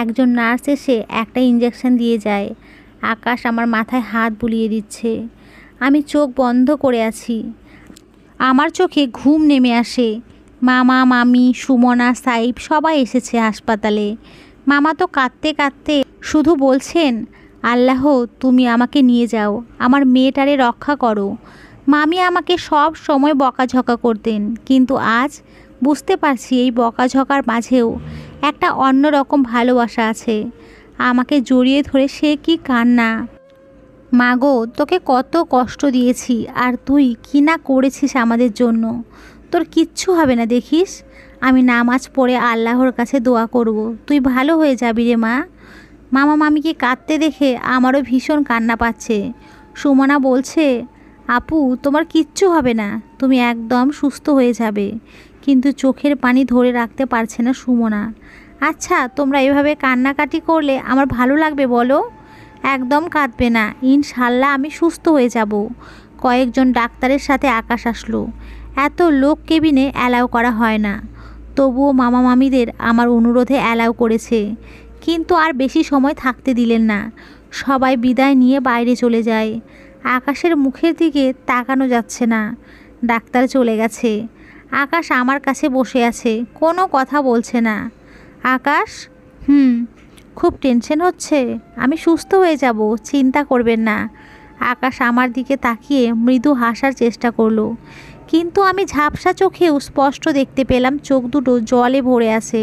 একজন নার্স এসে একটা ইঞ্জেকশন দিয়ে যায়। আকাশ আমার মাথায় হাত বুলিয়ে দিচ্ছে। আমি চোখ বন্ধ করে আছি। আমার চোখে ঘুম নেমে আসে। মামা, মামি, সুমনা, সাইফ সবাই এসেছে হাসপাতালে। মামা তো কাঁদতে কাঁদতে শুধু বলছেন, আল্লাহ তুমি আমাকে নিয়ে যাও, আমার মেয়েটারে রক্ষা করো। মামি আমাকে সব সময় বকাঝকা করতেন, কিন্তু আজ বুঝতে পারছি এই বকাঝকার মাঝেও একটা অন্যরকম ভালোবাসা আছে। আমাকে জড়িয়ে ধরে সে কি কান্না। মাগো, তোকে কত কষ্ট দিয়েছি, আর তুই কি না করেছিস আমাদের জন্য। তোর কিচ্ছু হবে না দেখিস। আমি নামাজ পড়ে আল্লাহর কাছে দোয়া করব, তুই ভালো হয়ে যাবি রে মা। মামা মামিকে কাঁদতে দেখে আমারও ভীষণ কান্না পাচ্ছে। সুমনা বলছে, আপু তোমার কিচ্ছু হবে না, তুমি একদম সুস্থ হয়ে যাবে। কিন্তু চোখের পানি ধরে রাখতে পারছে না সুমনা। আচ্ছা, তোমরা এভাবে কান্নাকাটি করলে আমার ভালো লাগবে বলো? একদম কাঁদবে না, ইনশাল্লাহ আমি সুস্থ হয়ে যাব। কয়েকজন ডাক্তারের সাথে আকাশ আসলো। এত লোক কেবিনে অ্যালাউ করা হয় না, তবুও মামা মামিদের আমার অনুরোধে অ্যালাউ করেছে। কিন্তু আর বেশি সময় থাকতে দিলেন না। সবাই বিদায় নিয়ে বাইরে চলে যায়। আকাশের মুখের দিকে তাকানো যাচ্ছে না। ডাক্তার চলে গেছে। আকাশ আমার কাছে বসে আছে, কোনো কথা বলছে না। আকাশ, খুব টেনশন হচ্ছে? আমি সুস্থ হয়ে যাব, চিন্তা করবেন না। আকাশ আমার দিকে তাকিয়ে মৃদু হাসার চেষ্টা করলো, কিন্তু আমি ঝাপসা চোখেও স্পষ্ট দেখতে পেলাম চোখ দুটো জলে ভরে আছে।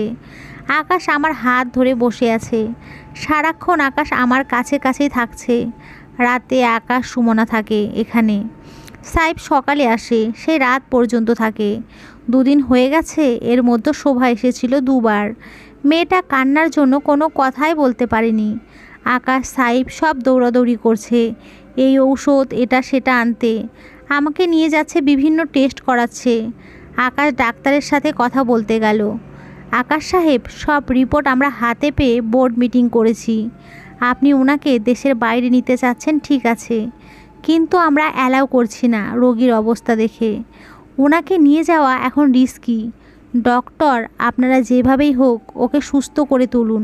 আকাশ আমার হাত ধরে বসে আছে। সারাক্ষণ আকাশ আমার কাছে কাছেই থাকছে। রাতে আকাশ সুমনা থাকে এখানে। সাইফ সকালে আসে, সে রাত পর্যন্ত থাকে। দুদিন হয়ে গেছে, এর মধ্যে শোভা এসেছিল দুবার। মেয়েটা কান্নার জন্য কোনো কথাই বলতে পারেনি। আকাশ, সাইফ সব দৌড়াদৌড়ি করছে, এই ঔষধ এটা সেটা আনতে। আমাকে নিয়ে যাচ্ছে, বিভিন্ন টেস্ট করাচ্ছে। আকাশ ডাক্তারের সাথে কথা বলতে গেল। আকাশ সাহেব, সব রিপোর্ট আমরা হাতে পেয়ে বোর্ড মিটিং করেছি। আপনি ওনাকে দেশের বাইরে নিতে চাচ্ছেন, ঠিক আছে, কিন্তু আমরা অ্যালাউ করছি না রোগীর অবস্থা দেখে। ওনাকে নিয়ে যাওয়া এখন রিস্কি। ডক্টর, আপনারা যেভাবেই হোক ওকে সুস্থ করে তুলুন,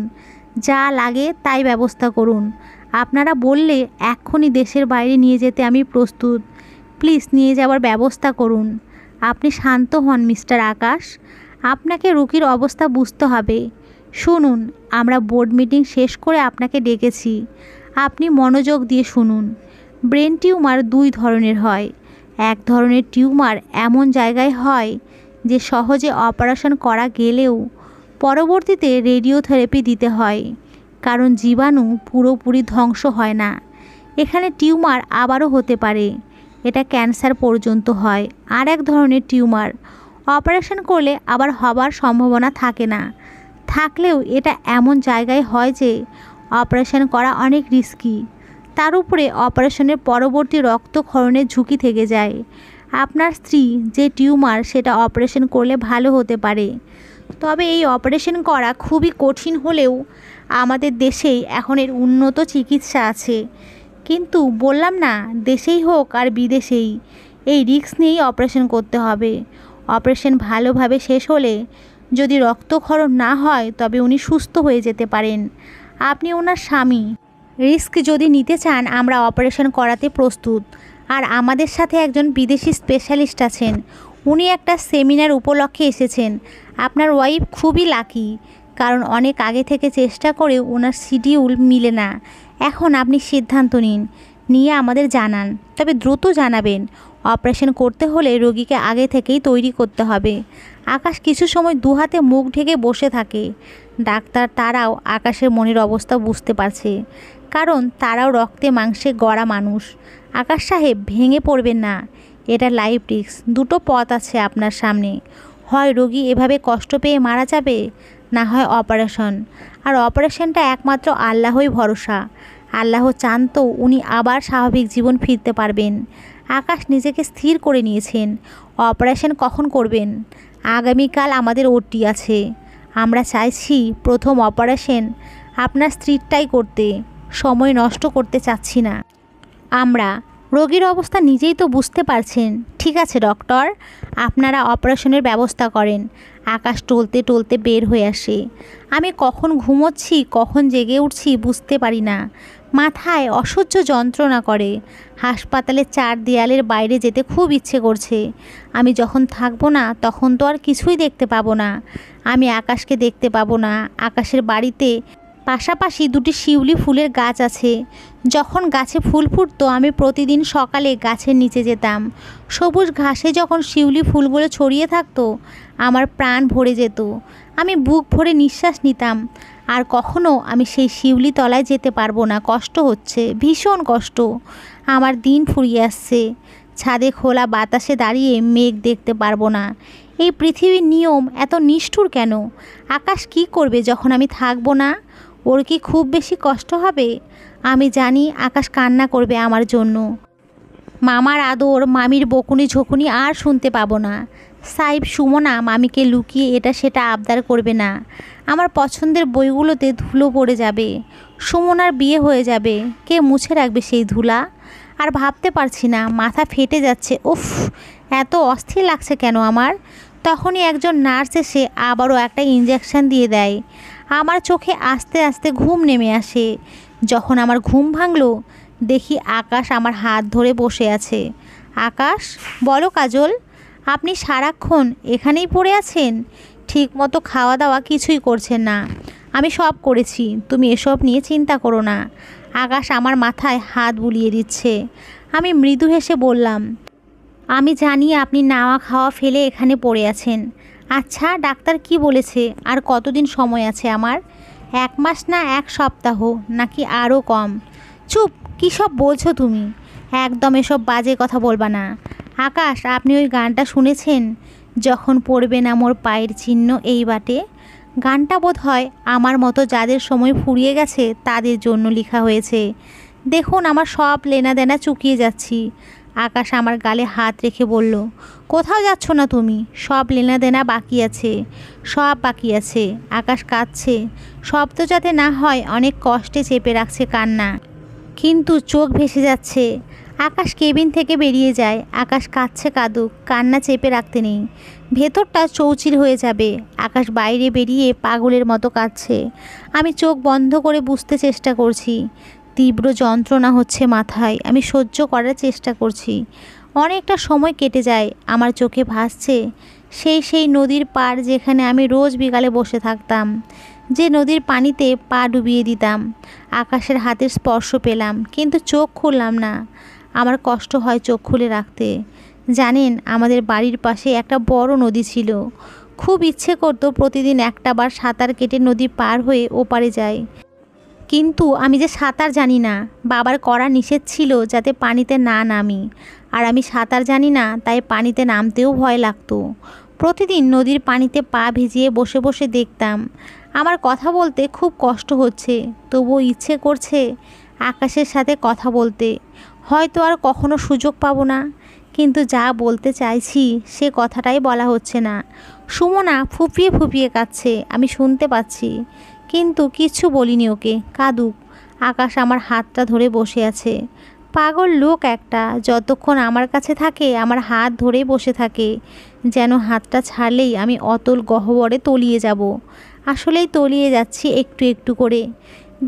যা লাগে তাই ব্যবস্থা করুন। আপনারা বললে এক্ষুনি দেশের বাইরে নিয়ে যেতে আমি প্রস্তুত। প্লিজ নিয়ে যাওয়ার ব্যবস্থা করুন। আপনি শান্ত হন মিস্টার আকাশ। আপনাকে রোগীর অবস্থা বুঝতে হবে। শুনুন, আমরা বোর্ড মিটিং শেষ করে আপনাকে ডেকেছি। আপনি মনোযোগ দিয়ে শুনুন। ব্রেন টিউমার দুই ধরনের হয়। এক ধরনের টিউমার এমন জায়গায় হয় যে সহজে অপারেশন করা গেলেও পরবর্তীতে রেডিওথেরাপি দিতে হয়, কারণ জীবাণু পুরোপুরি ধ্বংস হয় না। এখানে টিউমার আবারও হতে পারে, এটা ক্যান্সার পর্যন্ত হয়। আর এক ধরনের টিউমার অপারেশন করলে আবার হবার সম্ভাবনা থাকে না, থাকলেও এটা এমন জায়গায় হয় যে অপারেশন করা অনেক রিস্কি। তার উপরে অপারেশনের পরবর্তী রক্তক্ষরণের ঝুঁকি থেকে যায়। আপনার স্ত্রী যে টিউমার সেটা অপারেশন করলে ভালো হতে পারে, তবে এই অপারেশন করা খুবই কঠিন হলেও আমাদের দেশেই এখন এর উন্নত চিকিৎসা আছে। কিন্তু বললাম না, দেশেই হোক আর বিদেশেই এই রিস্ক নিয়েই অপারেশন করতে হবে। অপারেশন ভালোভাবে শেষ হলে যদি রক্তক্ষরণ না হয় তবে উনি সুস্থ হয়ে যেতে পারেন। আপনি ওনার স্বামী, রিস্ক যদি নিতে চান আমরা অপারেশন করাতে প্রস্তুত। আর আমাদের সাথে একজন বিদেশি স্পেশালিস্ট আছেন, উনি একটা সেমিনার উপলক্ষে এসেছেন। আপনার ওয়াইফ খুবই লাকি, কারণ অনেক আগে থেকে চেষ্টা করে ওনার শিডিউল মিলে না। এখন আপনি সিদ্ধান্ত নিয়ে আমাদের জানান, তবে দ্রুত জানাবেন। অপারেশন করতে হলে রোগীকে আগে থেকেই তৈরি করতে হবে। আকাশ কিছু সময় দুহাতে মুখ ঢেকে বসে থাকে। ডাক্তার তারাও আকাশের মনের অবস্থা বুঝতে পারছে, কারণ তারাও রক্তে মাংসে গড়া মানুষ। আকাশ সাহেব, ভেঙে পড়বেন না, এটা লাইফ রিস্ক। দুটো পথ আছে আপনার সামনে, হয় রোগী এভাবে কষ্ট পেয়ে মারা যাবে, না হয় অপারেশন। আর অপারেশনটা একমাত্র আল্লাহই ভরসা। আল্লাহ চান তো উনি আবার স্বাভাবিক জীবন ফিরতে পারবেন। আকাশ নিজেকে স্থির করে নিয়েছেন। অপারেশন কখন করবেন? আগামীকাল আমাদের ওটি আছে। আমরা চাইছি প্রথম অপারেশন আপনার স্ত্রীরটাই করতে, সময় নষ্ট করতে চাচ্ছি না আমরা। রোগীর অবস্থা নিজেই তো বুঝতে পারছেন। ঠিক আছে ডক্টর, আপনারা অপারেশনের ব্যবস্থা করেন। আকাশ টলতে টলতে বের হয়ে আসে। আমি কখন ঘুমোচ্ছি কখন জেগে উঠছি বুঝতে পারি না। মাথায় অসহ্য যন্ত্রণা করে। হাসপাতালের চার দেয়ালের বাইরে যেতে খুব ইচ্ছে করছে। আমি যখন থাকবো না তখন তো আর কিছুই দেখতে পাবো না। আমি আকাশকে দেখতে পাবো না। আকাশের বাড়িতে পাশাপাশি দুটি শিউলি ফুলের গাছ আছে। যখন গাছে ফুল ফুটতো আমি প্রতিদিন সকালে গাছের নিচে যেতাম। সবুজ ঘাসে যখন শিউলি ফুলগুলো ছড়িয়ে থাকতো আমার প্রাণ ভরে যেত। আমি বুক ভরে নিঃশ্বাস নিতাম। আর কখনো আমি সেই শিউলি তলায় যেতে পারবো না, কষ্ট হচ্ছে, ভীষণ কষ্ট। আমার দিন ফুরিয়ে আসছে। ছাদে খোলা বাতাসে দাঁড়িয়ে মেঘ দেখতে পারবো না। এই পৃথিবীর নিয়ম এত নিষ্ঠুর কেন? আকাশ কি করবে যখন আমি থাকবো না? ওর কি খুব বেশি কষ্ট হবে? আমি জানি আকাশ কান্না করবে আমার জন্য। মামার আদর, মামির বকুনি ঝকুনি আর শুনতে পাবো না। সাইব সুমনা মামিকে লুকিয়ে এটা সেটা আবদার করবে না। আমার পছন্দের বইগুলোতে ধুলো পড়ে যাবে। সুমনার বিয়ে হয়ে যাবে, কে মুছে রাখবে সেই ধুলা? আর ভাবতে পারছি না, মাথা ফেটে যাচ্ছে। উফ, এত অস্থির লাগছে কেন আমার? তখনই একজন নার্স এসে আবারও একটা ইঞ্জেকশন দিয়ে দেয়। আমার চোখে আস্তে আস্তে ঘুম নেমে আসে। যখন আমার ঘুম ভাঙলো দেখি আকাশ আমার হাত ধরে বসে আছে। আকাশ, বলো কাজল, আপনি সারাক্ষণ এখানেই পড়ে আছেন? ঠিকমতো খাওয়া দাওয়া কিছুই করছেন না। আমি সব করেছি, তুমি এসব নিয়ে চিন্তা করো না। আকাশ আমার মাথায় হাত বুলিয়ে দিচ্ছে। আমি মৃদু হেসে বললাম, আমি জানি আপনি নাওয়া খাওয়া ফেলে এখানে পড়ে আছেন। আচ্ছা, ডাক্তার কি বলেছে? আর কতদিন সময় আছে আমার? 1 মাস না 1 সপ্তাহ, নাকি আরও কম? চুপ, কী সব বলছো তুমি? একদম এসব বাজে কথা বলবা না। আকাশ, আপনি ওই গানটা শুনেছেন, যখন পড়বে না মোর পায়ের চিহ্ন এই বাটে? গানটা বোধ হয় আমার মতো যাদের সময় ফুরিয়ে গেছে তাদের জন্য লেখা হয়েছে। দেখুন, আমার সব লেনাদেনা চুকিয়ে যাচ্ছি। আকাশ আমার গালে হাত রেখে বলল, কোথাও যাচ্ছ না তুমি, সব লেনাদেনা বাকি আছে, সব বাকি আছে। আকাশ কাঁদছে, শব্দ যাতে না হয় অনেক কষ্টে চেপে রাখছে কান্না, কিন্তু চোখ ভেসে যাচ্ছে। আকাশ কেবিন থেকে বেরিয়ে যায়। আকাশ কাঁদছে কাঁদুক, কান্না চেপে রাখতে নেই, ভেতরটা চৌচির হয়ে যাবে। আকাশ বাইরে বেরিয়ে পাগলের মতো কাঁদছে। আমি চোখ বন্ধ করে বুঝতে চেষ্টা করছি। তীব্র যন্ত্রণা হচ্ছে মাথায়। আমি সহ্য করার চেষ্টা করছি। অনেকটা সময় কেটে যায়। আমার চোখে ভাসছে সেই নদীর পাড়, যেখানে আমি রোজ বিকালে বসে থাকতাম, যে নদীর পানিতে পা ডুবিয়ে দিতাম। আকাশের হাতের স্পর্শ পেলাম, কিন্তু চোখ খুললাম না। আমার কষ্ট হয় চোখ খুলে রাখতে। জানেন, আমাদের বাড়ির পাশে একটা বড় নদী ছিল। খুব ইচ্ছে করতো প্রতিদিন একটা বার সাঁতার কেটে নদী পার হয়ে ওপারে যাই, কিন্তু আমি যে সাঁতার জানি না। বাবার কড়া নিষেধ ছিল যাতে পানিতে না নামি, আর আমি সাঁতার জানি না, তাই পানিতে নামতেও ভয় লাগতো। প্রতিদিন নদীর পানিতে পা ভিজিয়ে বসে বসে দেখতাম। আমার কথা বলতে খুব কষ্ট হচ্ছে, তবুও ইচ্ছে করছে আকাশের সাথে কথা বলতে। হয়তো আর কখনো সুযোগ পাবো না, কিন্তু যা বলতে চাইছি সে কথাটাই বলা হচ্ছে না। সুমনা ফুপিয়ে ফুপিয়ে কাঁদছে, আমি শুনতে পাচ্ছি, কিন্তু কিচ্ছু বলিনি ওকে, কাঁদুক। আকাশ আমার হাতটা ধরে বসে আছে। পাগল লোক একটা, যতক্ষণ আমার কাছে থাকে আমার হাত ধরেই বসে থাকে, যেন হাতটা ছাড়লেই আমি অতল গহ্বরে তলিয়ে যাব। আসলেই তলিয়ে যাচ্ছি একটু একটু করে।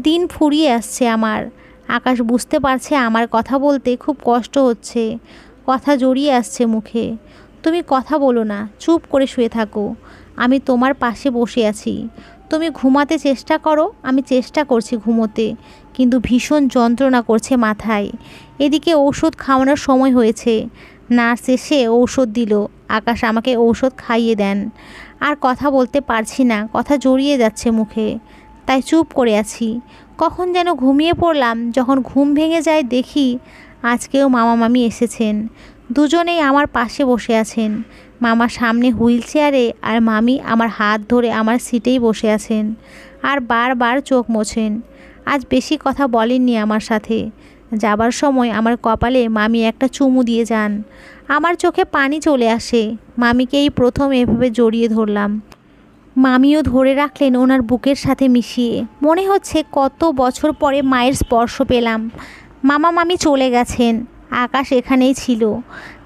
দিন ফুরিয়ে আসছে আমার। আকাশ বুঝতে পারছে আমার কথা বলতে খুব কষ্ট হচ্ছে, কথা জড়িয়ে আসছে মুখে। তুমি কথা বলো না, চুপ করে শুয়ে থাকো। আমি তোমার পাশে বসে আছি। তুমি ঘুমাতে চেষ্টা করো। আমি চেষ্টা করছি ঘুমোতে, কিন্তু ভীষণ যন্ত্রণা করছে মাথায়। এদিকে ঔষধ খাওয়ানোর সময় হয়েছে। নার্স এসে ঔষধ দিল। আকাশ আমাকে ঔষধ খাইয়ে দেন। আর কথা বলতে পারছি না, কথা জড়িয়ে যাচ্ছে মুখে, তাই চুপ করে আছি। কখন যেন ঘুমিয়ে পড়লাম। যখন ঘুম ভেঙে যায় দেখি আজকেও মামা মামি এসেছেন। দুজনেই আমার পাশে বসে আছেন। মামা সামনে হুইল চেয়ারে, আর মামি আমার হাত ধরে আমার সিটেই বসে আছেন, আর বারবার চোখ মোছেন। আজ বেশি কথা বলেননি আমার সাথে। যাবার সময় আমার কপালে মামি একটা চুমু দিয়ে যান। আমার চোখে পানি চলে আসে। মামিকে এই প্রথম এভাবে জড়িয়ে ধরলাম। মামিও ধরে রাখলেন ওনার বুকের সাথে মিশিয়ে। মনে হচ্ছে কত বছর পরে মায়ের স্পর্শ পেলাম। মামা মামি চলে গেছেন। আকাশ এখানেই ছিল,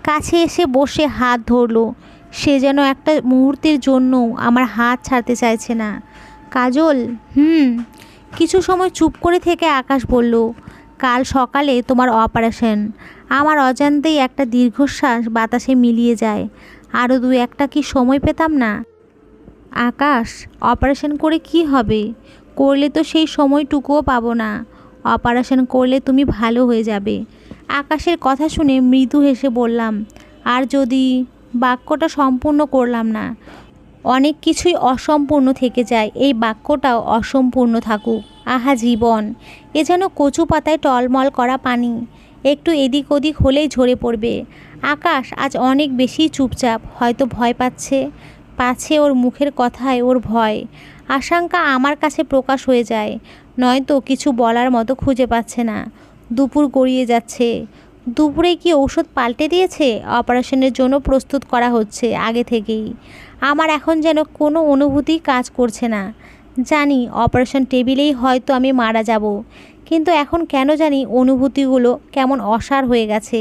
কাছে এসে বসে হাত ধরলো। সে যেন একটা মুহূর্তের জন্য আমার হাত ছাড়তে চাইছে না। কাজল, কিছু সময় চুপ করে থেকে আকাশ বলল, কাল সকালে তোমার অপারেশন। আমার অজান্তেই একটা দীর্ঘশ্বাস বাতাসে মিলিয়ে যায়। আরও দু একটা কি সময় পেতাম না? আকাশ, অপারেশন করে কি হবে? করলে তো সেই সময়টুকুও পাবো না। অপারেশন করলে তুমি ভালো হয়ে যাবে। আকাশের কথা শুনে মৃদু হেসে বললাম, আর যদি? বাক্যটা সম্পূর্ণ করলাম না। অনেক কিছুই অসম্পূর্ণ থেকে যায়, এই বাক্যটাও অসম্পূর্ণ থাকুক। আহা জীবন, এ যেন কচু পাতায় টলমল করা পানি, একটু এদিক ওদিক হলেই ঝরে পড়বে। আকাশ আজ অনেক বেশি চুপচাপ, হয়তো ভয় পাচ্ছে ওর মুখের কথায় ওর ভয়, আশঙ্কা আমার কাছে প্রকাশ হয়ে যায়। নয়তো কিছু বলার মতো খুঁজে পাচ্ছে না। দুপুর গড়িয়ে যাচ্ছে। দুপুরে কি ঔষধ পাল্টে দিয়েছে? অপারেশনের জন্য প্রস্তুত করা হচ্ছে আগে থেকেই। আমার এখন যেন কোনো অনুভূতি কাজ করছে না। জানি অপারেশন টেবিলেই হয়তো আমি মারা যাব, কিন্তু এখন কেন জানি অনুভূতিগুলো কেমন অসাড় হয়ে গেছে।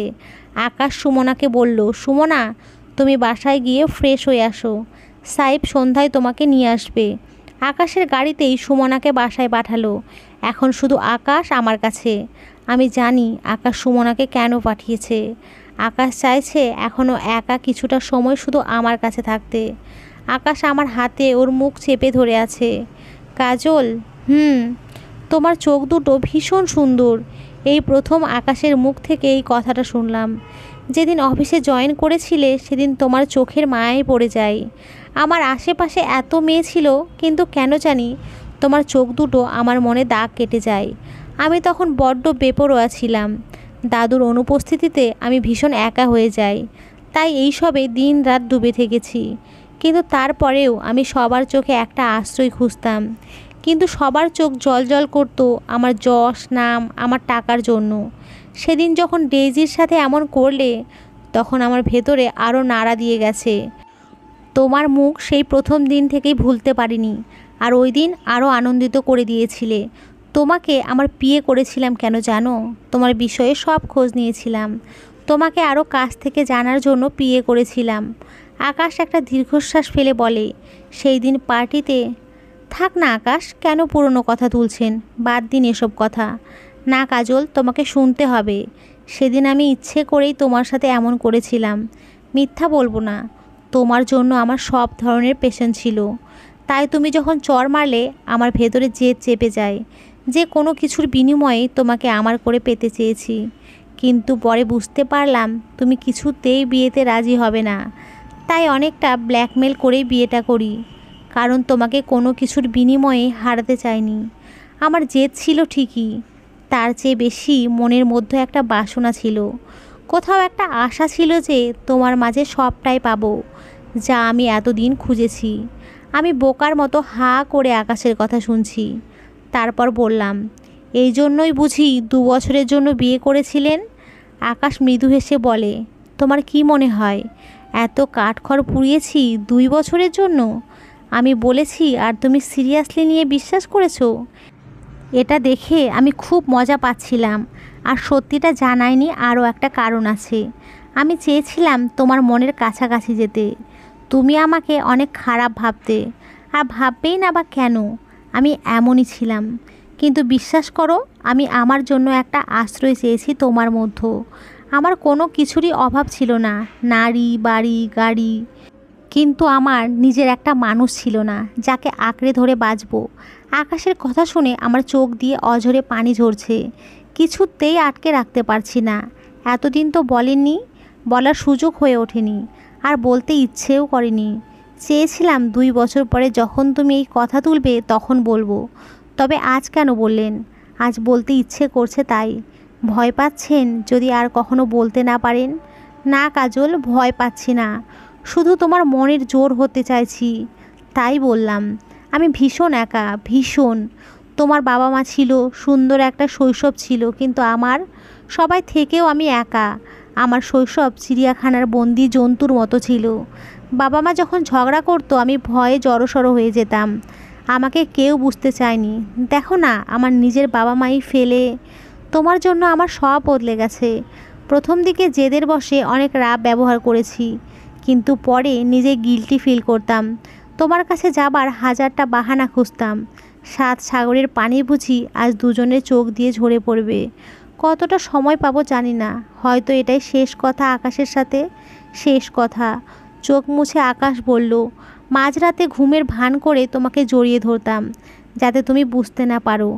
আকাশ সুমনাকে বলল, সুমনা, তুমি বাসায় গিয়ে ফ্রেশ হয়ে আসো। সাইব সন্ধ্যায় তোমাকে নিয়ে আসবে। আকাশের গাড়িতেই সুমনাকে বাসায় পাঠালো। এখন শুধু আকাশ আমার কাছে। আমি জানি আকাশ সুমনাকে কেন পাঠিয়েছে। আকাশ চাইছে এখনও একা কিছুটা সময় শুধু আমার কাছে থাকতে। আকাশ আমার হাতে ওর মুখ চেপে ধরে আছে। কাজল, তোমার চোখ দুটো ভীষণ সুন্দর। এই প্রথম আকাশের মুখ থেকে এই কথাটা শুনলাম। যেদিন অফিসে জয়েন করেছিলে সেদিন তোমার চোখের মায়ায় পড়ে যাই। আমার আশেপাশে এত মেয়ে ছিল, কিন্তু কেন জানি তোমার চোখ দুটো আমার মনে দাগ কেটে যায়। আমি তখন বড্ড বেপরোয়া ছিলাম। দাদুর অনুপস্থিতিতে আমি ভীষণ একা হয়ে যাই, তাই এইসবে দিন রাত ডুবে থেকেছি। কিন্তু তারপরেও আমি সবার চোখে একটা আশ্রয় খুঁজতাম। কিন্তু সবার চোখ জল করতো আমার যশ, নাম, আমার টাকার জন্য। সেদিন যখন ডেইজির সাথে এমন করলে, তখন আমার ভেতরে আরও নাড়া দিয়ে গেছে। তোমার মুখ সেই প্রথম দিন থেকেই ভুলতে পারিনি। আর ওই দিন আরও আনন্দিত করে দিয়েছিলে। তোমাকে আমার বিয়ে করেছিলাম কেন জানো? তোমার বিষয়ে সব খোঁজ নিয়েছিলাম। তোমাকে আরও কাছ থেকে জানার জন্য বিয়ে করেছিলাম। আকাশ একটা দীর্ঘশ্বাস ফেলে বলে, সেই দিন পার্টিতে। থাক না আকাশ, কেন পুরনো কথা তুলছেন? বাদ দিন এসব কথা। না কাজল, তোমাকে শুনতে হবে। সেদিন আমি ইচ্ছে করেই তোমার সাথে এমন করেছিলাম, মিথ্যা বলবো না। তোমার জন্য আমার সব ধরনের পেশেন্ট ছিল, তাই তুমি যখন চর মারলে আমার ভেতরে জেদ চেপে যায় যে কোনো কিছুর বিনিময়ে তোমাকে আমার করে পেতে চেয়েছি। কিন্তু পরে বুঝতে পারলাম তুমি কিছুতেই বিয়েতে রাজি হবে না, তাই অনেকটা ব্ল্যাকমেল করেই বিয়েটা করি, কারণ তোমাকে কোনো কিছুর বিনিময়ে হারাতে চাইনি। আমার জেদ ছিল ঠিকই, তার চেয়ে বেশি মনের মধ্যে একটা বাসনা ছিল, কোথাও একটা আশা ছিল যে তোমার মাঝে সবটাই পাবো যা আমি এতদিন খুঁজেছি। আমি বোকার মতো হা করে আকাশের কথা শুনছি। তারপর বললাম, এই জন্যই বুঝি 2 বছরের জন্য বিয়ে করেছিলেন? আকাশ মৃদু হেসে বলে, তোমার কি মনে হয় এত কাঠখড় পুড়িয়েছি 2 বছরের জন্য? আমি বলেছি আর তুমি সিরিয়াসলি নিয়ে বিশ্বাস করেছো? এটা দেখে আমি খুব মজা পাচ্ছিলাম, আর সত্যিটা জানাইনি আরও একটা কারণ আছে। আমি চেয়েছিলাম তোমার মনের কাছাকাছি যেতে। তুমি আমাকে অনেক খারাপ ভাবতে, আর ভাববেই না বা কেন, আমি এমনই ছিলাম। কিন্তু বিশ্বাস করো, আমি আমার জন্য একটা আশ্রয় চেয়েছি তোমার মধ্যে। আমার কোনো কিছুরই অভাব ছিল না, নারী, বাড়ি, গাড়ি, কিন্তু আমার নিজের একটা মানুষ ছিল না যাকে আঁকড়ে ধরে বাঁচবো। আকাশের কথা শুনে আমার চোখ দিয়ে অঝরে পানি ঝরছে, কিছুতেই আটকে রাখতে পারছি না। এতদিন তো বলেননি, বলার সুযোগ হয়ে ওঠেনি, আর বলতে ইচ্ছেও করেনি। চেয়েছিলাম 2 বছর পরে যখন তুমি এই কথা তুলবে তখন বলবো, তবে আজ কেন বললেন? আজ বলতে ইচ্ছে করছে তাই। ভয় পাচ্ছেন যদি আর কখনো বলতে না পারেন? না কাজল, ভয় পাচ্ছি না, শুধু তোমার মনের জোর হতে চাইছি, তাই বললাম। আমি ভীষণ একা, ভীষণ। তোমার বাবা মা ছিল, সুন্দর একটা শৈশব ছিল, কিন্তু আমার সবাই থেকেও আমি একা। আমার শৈশব চিড়িয়াখানার বন্দি জন্তুর মতো ছিল। বাবা মা যখন ঝগড়া করতো আমি ভয়ে জড়সড় হয়ে যেতাম। আমাকে কেউ বুঝতে চায়নি। দেখো না, আমার নিজের বাবা মাই ফেলে। তোমার জন্য আমার সব বদলে গেছে। প্রথম দিকে জেদের বশে অনেক রাগ ব্যবহার করেছি, কিন্তু পরে নিজে গিল্টি ফিল করতাম। তোমার কাছে যাবার হাজারটা বাহানা খুঁজতাম। 7 সাগরের পানি বুঝি আজ দুজনের চোখ দিয়ে ঝরে পড়বে। কতটা সময় পাবো জানি না, হয়তো এটাই শেষ কথা আকাশের সাথে, শেষ কথা। চোখ মুছে আকাশ বলল, মাঝরাতে ঘুমের ভান করে তোমাকে জড়িয়ে ধরতাম যাতে তুমি বুঝতে না পারো।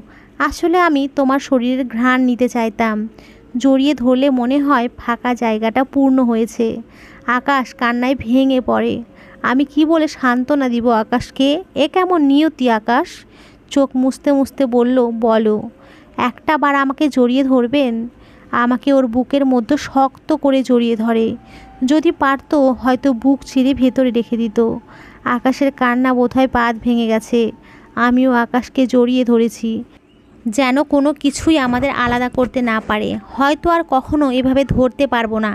আসলে আমি তোমার শরীরের ঘ্রাণ নিতে চাইতাম। জড়িয়ে ধরলে মনে হয় ফাঁকা জায়গাটা পূর্ণ হয়েছে। আকাশ কান্নায় ভেঙে পড়ে। আমি কি বলে সান্ত্বনা দিব আকাশকে? এ কেমন নিয়তি আকাশ? চোখ মুছতে মুছতে বলল, বলো, একটা বার আমাকে জড়িয়ে ধরবেন? আমাকে ওর বুকের মধ্যে শক্ত করে জড়িয়ে ধরে। যদি পারতো হয়তো বুক চিরে ভেতরে রেখে দিত। আকাশের কান্না বোধহয় বাঁধ ভেঙে গেছে। আমিও আকাশকে জড়িয়ে ধরেছি, যেন কোনো কিছুই আমাদের আলাদা করতে না পারে। হয়তো আর কখনো এভাবে ধরতে পারবো না।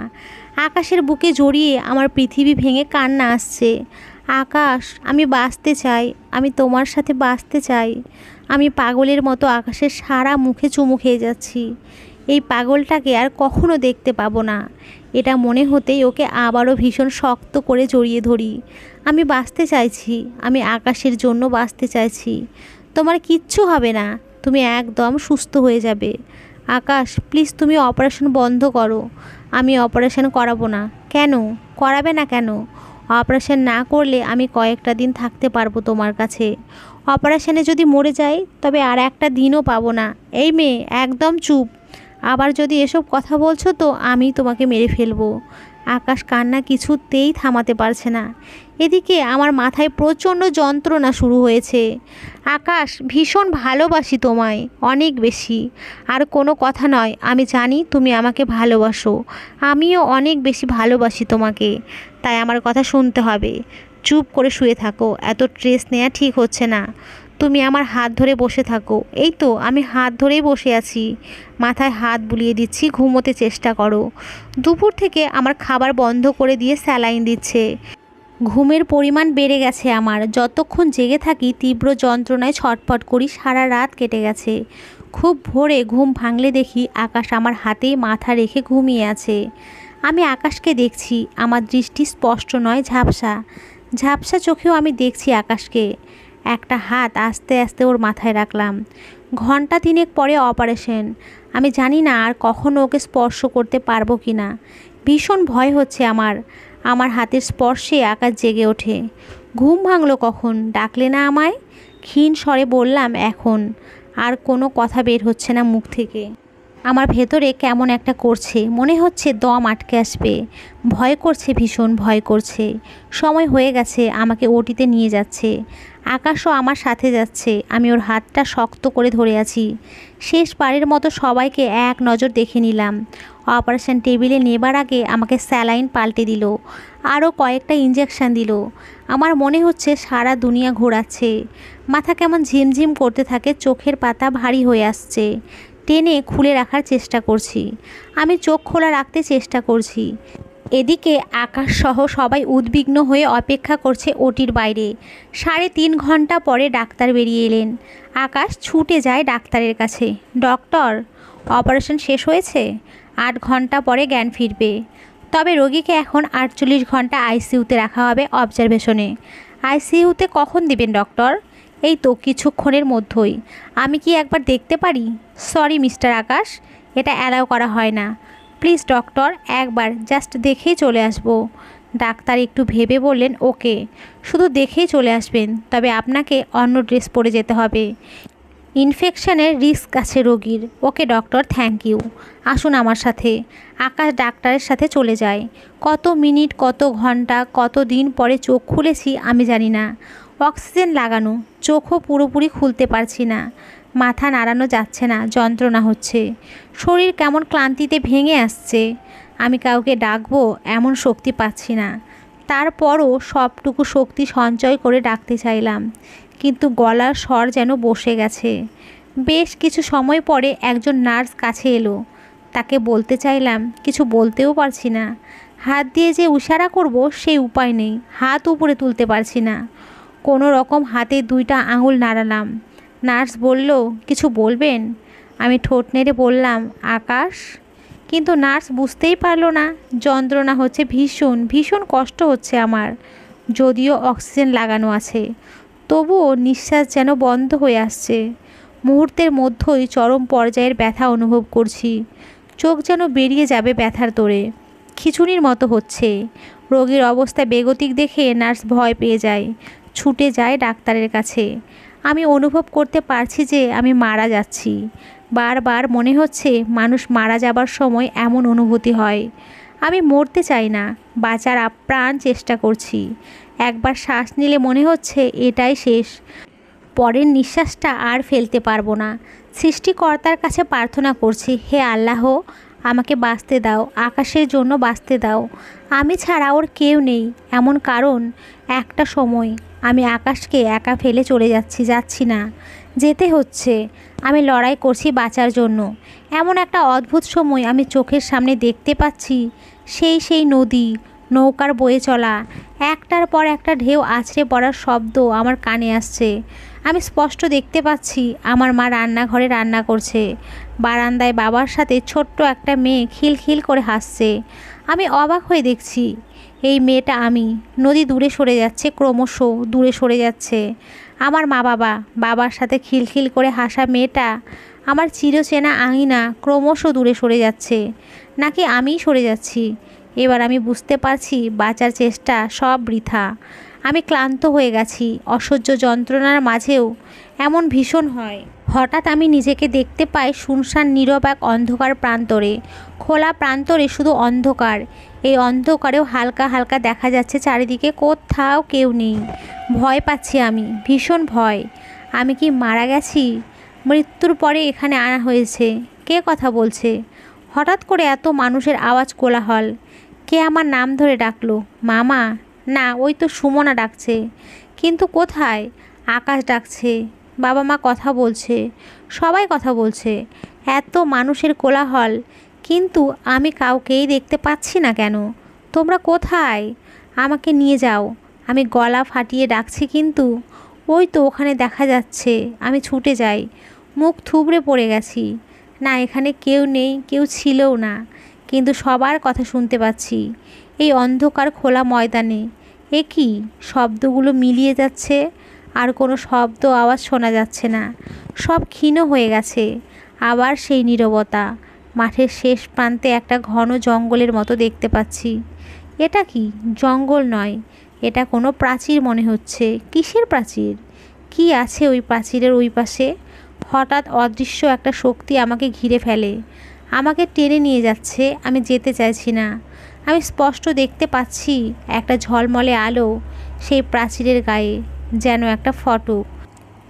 আকাশের বুকে জড়িয়ে আমার পৃথিবী ভেঙে কান্না আসছে। আকাশ, আমি বাঁচতে চাই, আমি তোমার সাথে বাঁচতে চাই। আমি পাগলের মতো আকাশের সারা মুখে চুমু খেয়ে যাচ্ছি। এই পাগলটাকে আর কখনো দেখতে পাবো না, এটা মনে হতেই ওকে আবারও ভীষণ শক্ত করে জড়িয়ে ধরি। আমি বাঁচতে চাইছি, আমি আকাশের জন্য বাঁচতে চাইছি। তোমার কিচ্ছু হবে না, তুমি একদম সুস্থ হয়ে যাবে। আকাশ, প্লিজ তুমি অপারেশন বন্ধ করো। আমি অপারেশন করাবো না। কেন করাবে না কেন? অপারেশন না করলে আমি কয়েকটা দিন থাকতে পারবো তোমার কাছে। অপারেশনে যদি মরে যাই তবে আর একটা দিনও পাবো না। এই মেয়ে, একদম চুপ। আবার যদি এসব কথা বলছো তো আমি তোমাকে মেরে ফেলবো। আকাশ কান্না কিছুতেই থামাতে পারছে না। এদিকে আমার মাথায় প্রচণ্ড যন্ত্রণা শুরু হয়েছে। আকাশ, ভীষণ ভালোবাসি তোমায়, অনেক বেশি। আর কোনো কথা নয়, আমি জানি তুমি আমাকে ভালোবাসো। আমিও অনেক বেশি ভালোবাসি তোমাকে, তাই আমার কথা শুনতে হবে। চুপ করে শুয়ে থাকো, এত স্ট্রেস নেওয়া ঠিক হচ্ছে না। তুমি আমার হাত ধরে বসে থাকো। এই তো আমি হাত ধরেই বসে আছি, মাথায় হাত বুলিয়ে দিচ্ছি, ঘুমোতে চেষ্টা করো। দুপুর থেকে আমার খাবার বন্ধ করে দিয়ে স্যালাইন দিচ্ছে। ঘুমের পরিমাণ বেড়ে গেছে আমার। যতক্ষণ জেগে থাকি তীব্র যন্ত্রণায় ছটফট করি, সারা রাত কেটে গেছে। খুব ভোরে ঘুম ভাঙলে দেখি আকাশ আমার হাতেই মাথা রেখে ঘুমিয়ে আছে। আমি আকাশকে দেখছি, আমার দৃষ্টি স্পষ্ট নয়, ঝাপসা ঝাপসা চোখেও আমি দেখছি আকাশকে। একটা হাত আস্তে আস্তে ওর মাথায় রাখলাম। ঘন্টা 3 পরে অপারেশন। আমি জানি না আর কখনো ওকে স্পর্শ করতে পারবো কি না। ভীষণ ভয় হচ্ছে আমার। আমার হাতের স্পর্শে আকাশ জেগে ওঠে। ঘুম ভাঙলো কখন? ডাকলে না আমায়? ক্ষীণ স্বরে বললাম এখন। আর কোনো কথা বের হচ্ছে না মুখ থেকে। আমার ভেতরে কেমন একটা করছে, মনে হচ্ছে দম আটকে আসবে। ভয় করছে, ভীষণ ভয় করছে। সময় হয়ে গেছে, আমাকে ওটিতে নিয়ে যাচ্ছে। আকাশও আমার সাথে যাচ্ছে। আমি ওর হাতটা শক্ত করে ধরে আছি। শেষবারের মতো সবাইকে এক নজর দেখে নিলাম। অপারেশন টেবিলে নেবার আগে আমাকে স্যালাইন পাল্টে দিল, আরও কয়েকটা ইঞ্জেকশন দিল। আমার মনে হচ্ছে সারা দুনিয়া ঘোরাচ্ছে। মাথা কেমন ঝিমঝিম করতে থাকে, চোখের পাতা ভারী হয়ে আসছে। টেনে খুলে রাখার চেষ্টা করছি। আমি চোখ খোলা রাখতে চেষ্টা করছি। এদিকে আকাশসহ সবাই উদ্বিগ্ন হয়ে অপেক্ষা করছে ওটির বাইরে। 3.5 ঘন্টা পরে ডাক্তার বেরিয়ে এলেন। আকাশ ছুটে যায় ডাক্তারের কাছে। ডক্টর, অপারেশন শেষ হয়েছে, 8 ঘন্টা পরে জ্ঞান ফিরবে। তবে রোগীকে এখন 48 ঘন্টা আইসিইউতে রাখা হবে অবজারভেশনে। আইসিইউতে কখন দিবেন ডক্টর? এই তো কিছুক্ষণের মধ্যেই। আমি কি একবার দেখতে পারি? সরি মিস্টার আকাশ, এটা অ্যালাউ করা হয় না। প্লিজ ডক্টর, একবার জাস্ট দেখেই চলে আসব। ডাক্তার একটু ভেবে বললেন, ওকে, শুধু দেখেই চলে আসবেন। তবে আপনাকে অন্য ড্রেস পরে যেতে হবে। ইনফেকশনের রিস্ক আছে রোগীর। ওকে ডক্টর, থ্যাংক ইউ। আসুন আমার সাথে। আকাশ ডাক্তারের সাথে চলে যায়। কত মিনিট, কত ঘন্টা, কত দিন পরে চোখ খুলেছি আমি জানি না। অক্সিজেন লাগানো, চোখও পুরোপুরি খুলতে পারছি না। মাথা নাড়ানো যাচ্ছে না, যন্ত্রণা হচ্ছে। শরীর কেমন ক্লান্তিতে ভেঙে আসছে। আমি কাউকে ডাকবো এমন শক্তি পাচ্ছি না। তারপরও সবটুকু শক্তি সঞ্চয় করে ডাকতে চাইলাম, কিন্তু গলার স্বর যেন বসে গেছে। বেশ কিছু সময় পরে একজন নার্স কাছে এলো। তাকে বলতে চাইলাম, কিছু বলতেও পারছি না। হাত দিয়ে যে ইশারা করব সেই উপায় নেই। হাত উপরে তুলতে পারছি না। কোনো রকম হাতে 2টা আঙুল নাড়ালাম। নার্স বলল, কিছু বলবেন? আমি ঠোঁট নেড়ে বললাম, আকাশ। কিন্তু নার্স বুঝতেই পারলো না। যন্ত্রণা হচ্ছে, ভীষণ ভীষণ কষ্ট হচ্ছে আমার। যদিও অক্সিজেন লাগানো আছে, তবুও নিঃশ্বাস যেন বন্ধ হয়ে আসছে। মুহূর্তের মধ্যেই চরম পর্যায়ের ব্যথা অনুভব করছি। চোখ যেন বেরিয়ে যাবে ব্যথার তোড়ে। খিঁচুনির মতো হচ্ছে। রোগীর অবস্থা বেগতিক দেখে নার্স ভয় পেয়ে যায়, ছুটে যায় ডাক্তারের কাছে। আমি অনুভব করতে পারছি যে আমি মারা যাচ্ছি। বারবার মনে হচ্ছে মানুষ মারা যাবার সময় এমন অনুভূতি হয়। আমি মরতে চাই না, বাঁচার আপ্রাণ চেষ্টা করছি। একবার শ্বাস নিলে মনে হচ্ছে এটাই শেষ। পরের নিঃশ্বাসটা আর ফেলতে পারবো না। সৃষ্টিকর্তার কাছে প্রার্থনা করছি, হে আল্লাহ, আমাকে বাঁচতে দাও, আকাশের জন্য বাঁচতে দাও। আমি ছাড়া ওর কেউ নেই, এমন কারণ একটা সময় আমি আকাশকে একা ফেলে চলে যাচ্ছি না, যেতে হচ্ছে। আমি লড়াই করছি বাঁচার জন্য। এমন একটা অদ্ভুত সময় আমি চোখের সামনে দেখতে পাচ্ছি, সেই নদী, নৌকার বয়ে চলা, একটার পর একটা ঢেউ আছড়ে পড়ার শব্দ আমার কানে আসছে। আমি স্পষ্ট দেখতে পাচ্ছি আমার মা রান্নাঘরে রান্না করছে। বারান্দায় বাবার সাথে ছোট্ট একটা মেয়ে খিলখিল করে হাসছে। আমি অবাক হয়ে দেখছি, এই মেয়েটা আমি। নদী দূরে সরে যাচ্ছে, ক্রমশ দূরে সরে যাচ্ছে। আমার মা বাবার সাথে খিলখিল করে হাসা মেয়েটা, আমার চিরচেনা আঙিনা ক্রমশ দূরে সরে যাচ্ছে। নাকি আমিই সরে যাচ্ছি? এবার আমি বুঝতে পারছি বাঁচার চেষ্টা সব বৃথা। আমি ক্লান্ত হয়ে গেছি। অসহ্য যন্ত্রণার মাঝেও এমন ভীষণ হয়। হঠাৎ আমি নিজেকে দেখতে পাই শুনশান নীরব এক অন্ধকার প্রান্তরে। খোলা প্রান্তরে শুধু অন্ধকার। এই অন্ধকারেও হালকা হালকা দেখা যাচ্ছে চারিদিকে কোথাও কেউ নেই। ভয় পাচ্ছি আমি, ভীষণ ভয়। আমি কি মারা গেছি? মৃত্যুর পরে এখানে আনা হয়েছে। কে কথা বলছে? হঠাৎ করে এত মানুষের আওয়াজ, কোলাহল। কে আমার নাম ধরে ডাকলো? মামা? না, ওই তো সুমনা ডাকছে। কিন্তু কোথায়? আকাশ ডাকছে। বাবা মা কথা বলছে, সবাই কথা বলছে। এত মানুষের কোলাহল, কিন্তু আমি কাউকেই দেখতে পাচ্ছি না কেন? তোমরা কোথায়? আমাকে নিয়ে যাও। আমি গলা ফাটিয়ে ডাকছি, কিন্তু ওই তো ওখানে দেখা যাচ্ছে। আমি ছুটে যাই। মুখ থুবড়ে পড়ে গেছি। না, এখানে কেউ নেই, কেউ ছিলও না, কিন্তু সবার কথা শুনতে পাচ্ছি এই অন্ধকার খোলা ময়দানে। এ কি? শব্দগুলো মিলিয়ে যাচ্ছে। আর কোনো শব্দ আওয়াজ শোনা যাচ্ছে না, সব ক্ষীণ হয়ে গেছে। আবার সেই নীরবতা। মাঠের শেষ প্রান্তে একটা ঘন জঙ্গলের মতো দেখতে পাচ্ছি। এটা কি? জঙ্গল নয়, এটা কোনো প্রাচীর মনে হচ্ছে। কিসের প্রাচীর? কি আছে ওই প্রাচীরের ওই পাশে? হঠাৎ অদৃশ্য একটা শক্তি আমাকে ঘিরে ফেলে, আমাকে টেনে নিয়ে যাচ্ছে। আমি যেতে চাইছি না। আমি স্পষ্ট দেখতে পাচ্ছি একটা ঝলমলে আলো সেই প্রাচীরের গায়ে, যেন একটা ফটক,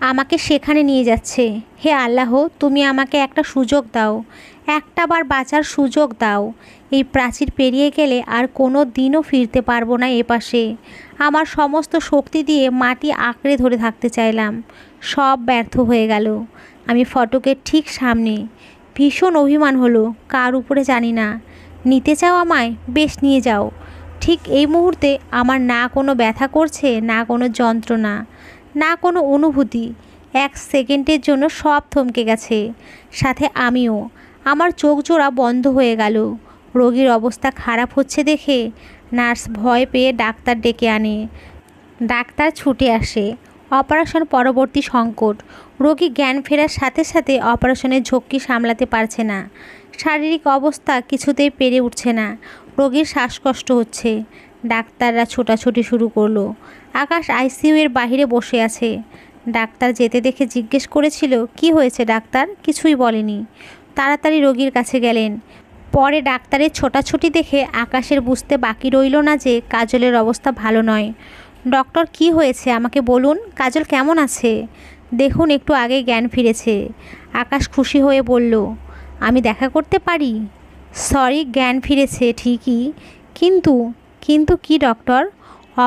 আমাকে সেখানে নিয়ে যাচ্ছে। হে আল্লাহ, তুমি আমাকে একটা সুযোগ দাও, একটাবার বাঁচার সুযোগ দাও। এই প্রাচীর পেরিয়ে গেলে আর কোনো দিনও ফিরতে পারবো না এপাশে। আমার সমস্ত শক্তি দিয়ে মাটি আঁকড়ে ধরে থাকতে চাইলাম, সব ব্যর্থ হয়ে গেল। আমি ফটকের ঠিক সামনে। ভীষণ অভিমান হলো, কার উপরে জানি না। নিতে চাও আমায়? বেশ, নিয়ে যাও। ঠিক এই মুহূর্তে আমার না কোনো ব্যথা করছে, না কোনো যন্ত্রণা, না কোনো অনুভূতি। এক সেকেন্ডের জন্য সব থমকে গেছে, সাথে আমিও। আমার চোখ জোড়া বন্ধ হয়ে গেল। রোগীর অবস্থা খারাপ হচ্ছে দেখে নার্স ভয় পেয়ে ডাক্তার ডেকে আনে। ডাক্তার ছুটে আসে। অপারেশন পরবর্তী সংকট। রোগী জ্ঞান ফেরার সাথে সাথে অপারেশনের ঝক্কি সামলাতে পারছে না। শারীরিক অবস্থা কিছুতেই পেরে উঠছে না। রোগীর শ্বাসকষ্ট হচ্ছে। ডাক্তাররা ছোটাছুটি শুরু করলো। আকাশ আইসিইউ এর বাইরে বসে আছে। ডাক্তার যেতে দেখে জিজ্ঞেস করেছিল, কি হয়েছে ডাক্তার? কিছুই বলেনি। তাড়াতাড়ি রোগীর কাছে গেলেন। পরে ডাক্তারের ছোটাছুটি দেখে আকাশের বুঝতে বাকি রইল না যে কাজলের অবস্থা ভালো নয়। ডক্টর, কি হয়েছে আমাকে বলুন, কাজল কেমন আছে? দেখুন, একটু আগে জ্ঞান ফিরেছে। আকাশ খুশি হয়ে বলল, আমি দেখা করতে পারি? সরি, জ্ঞান ফিরেছে ঠিকই, কিন্তু কিন্তু কি ডক্টর?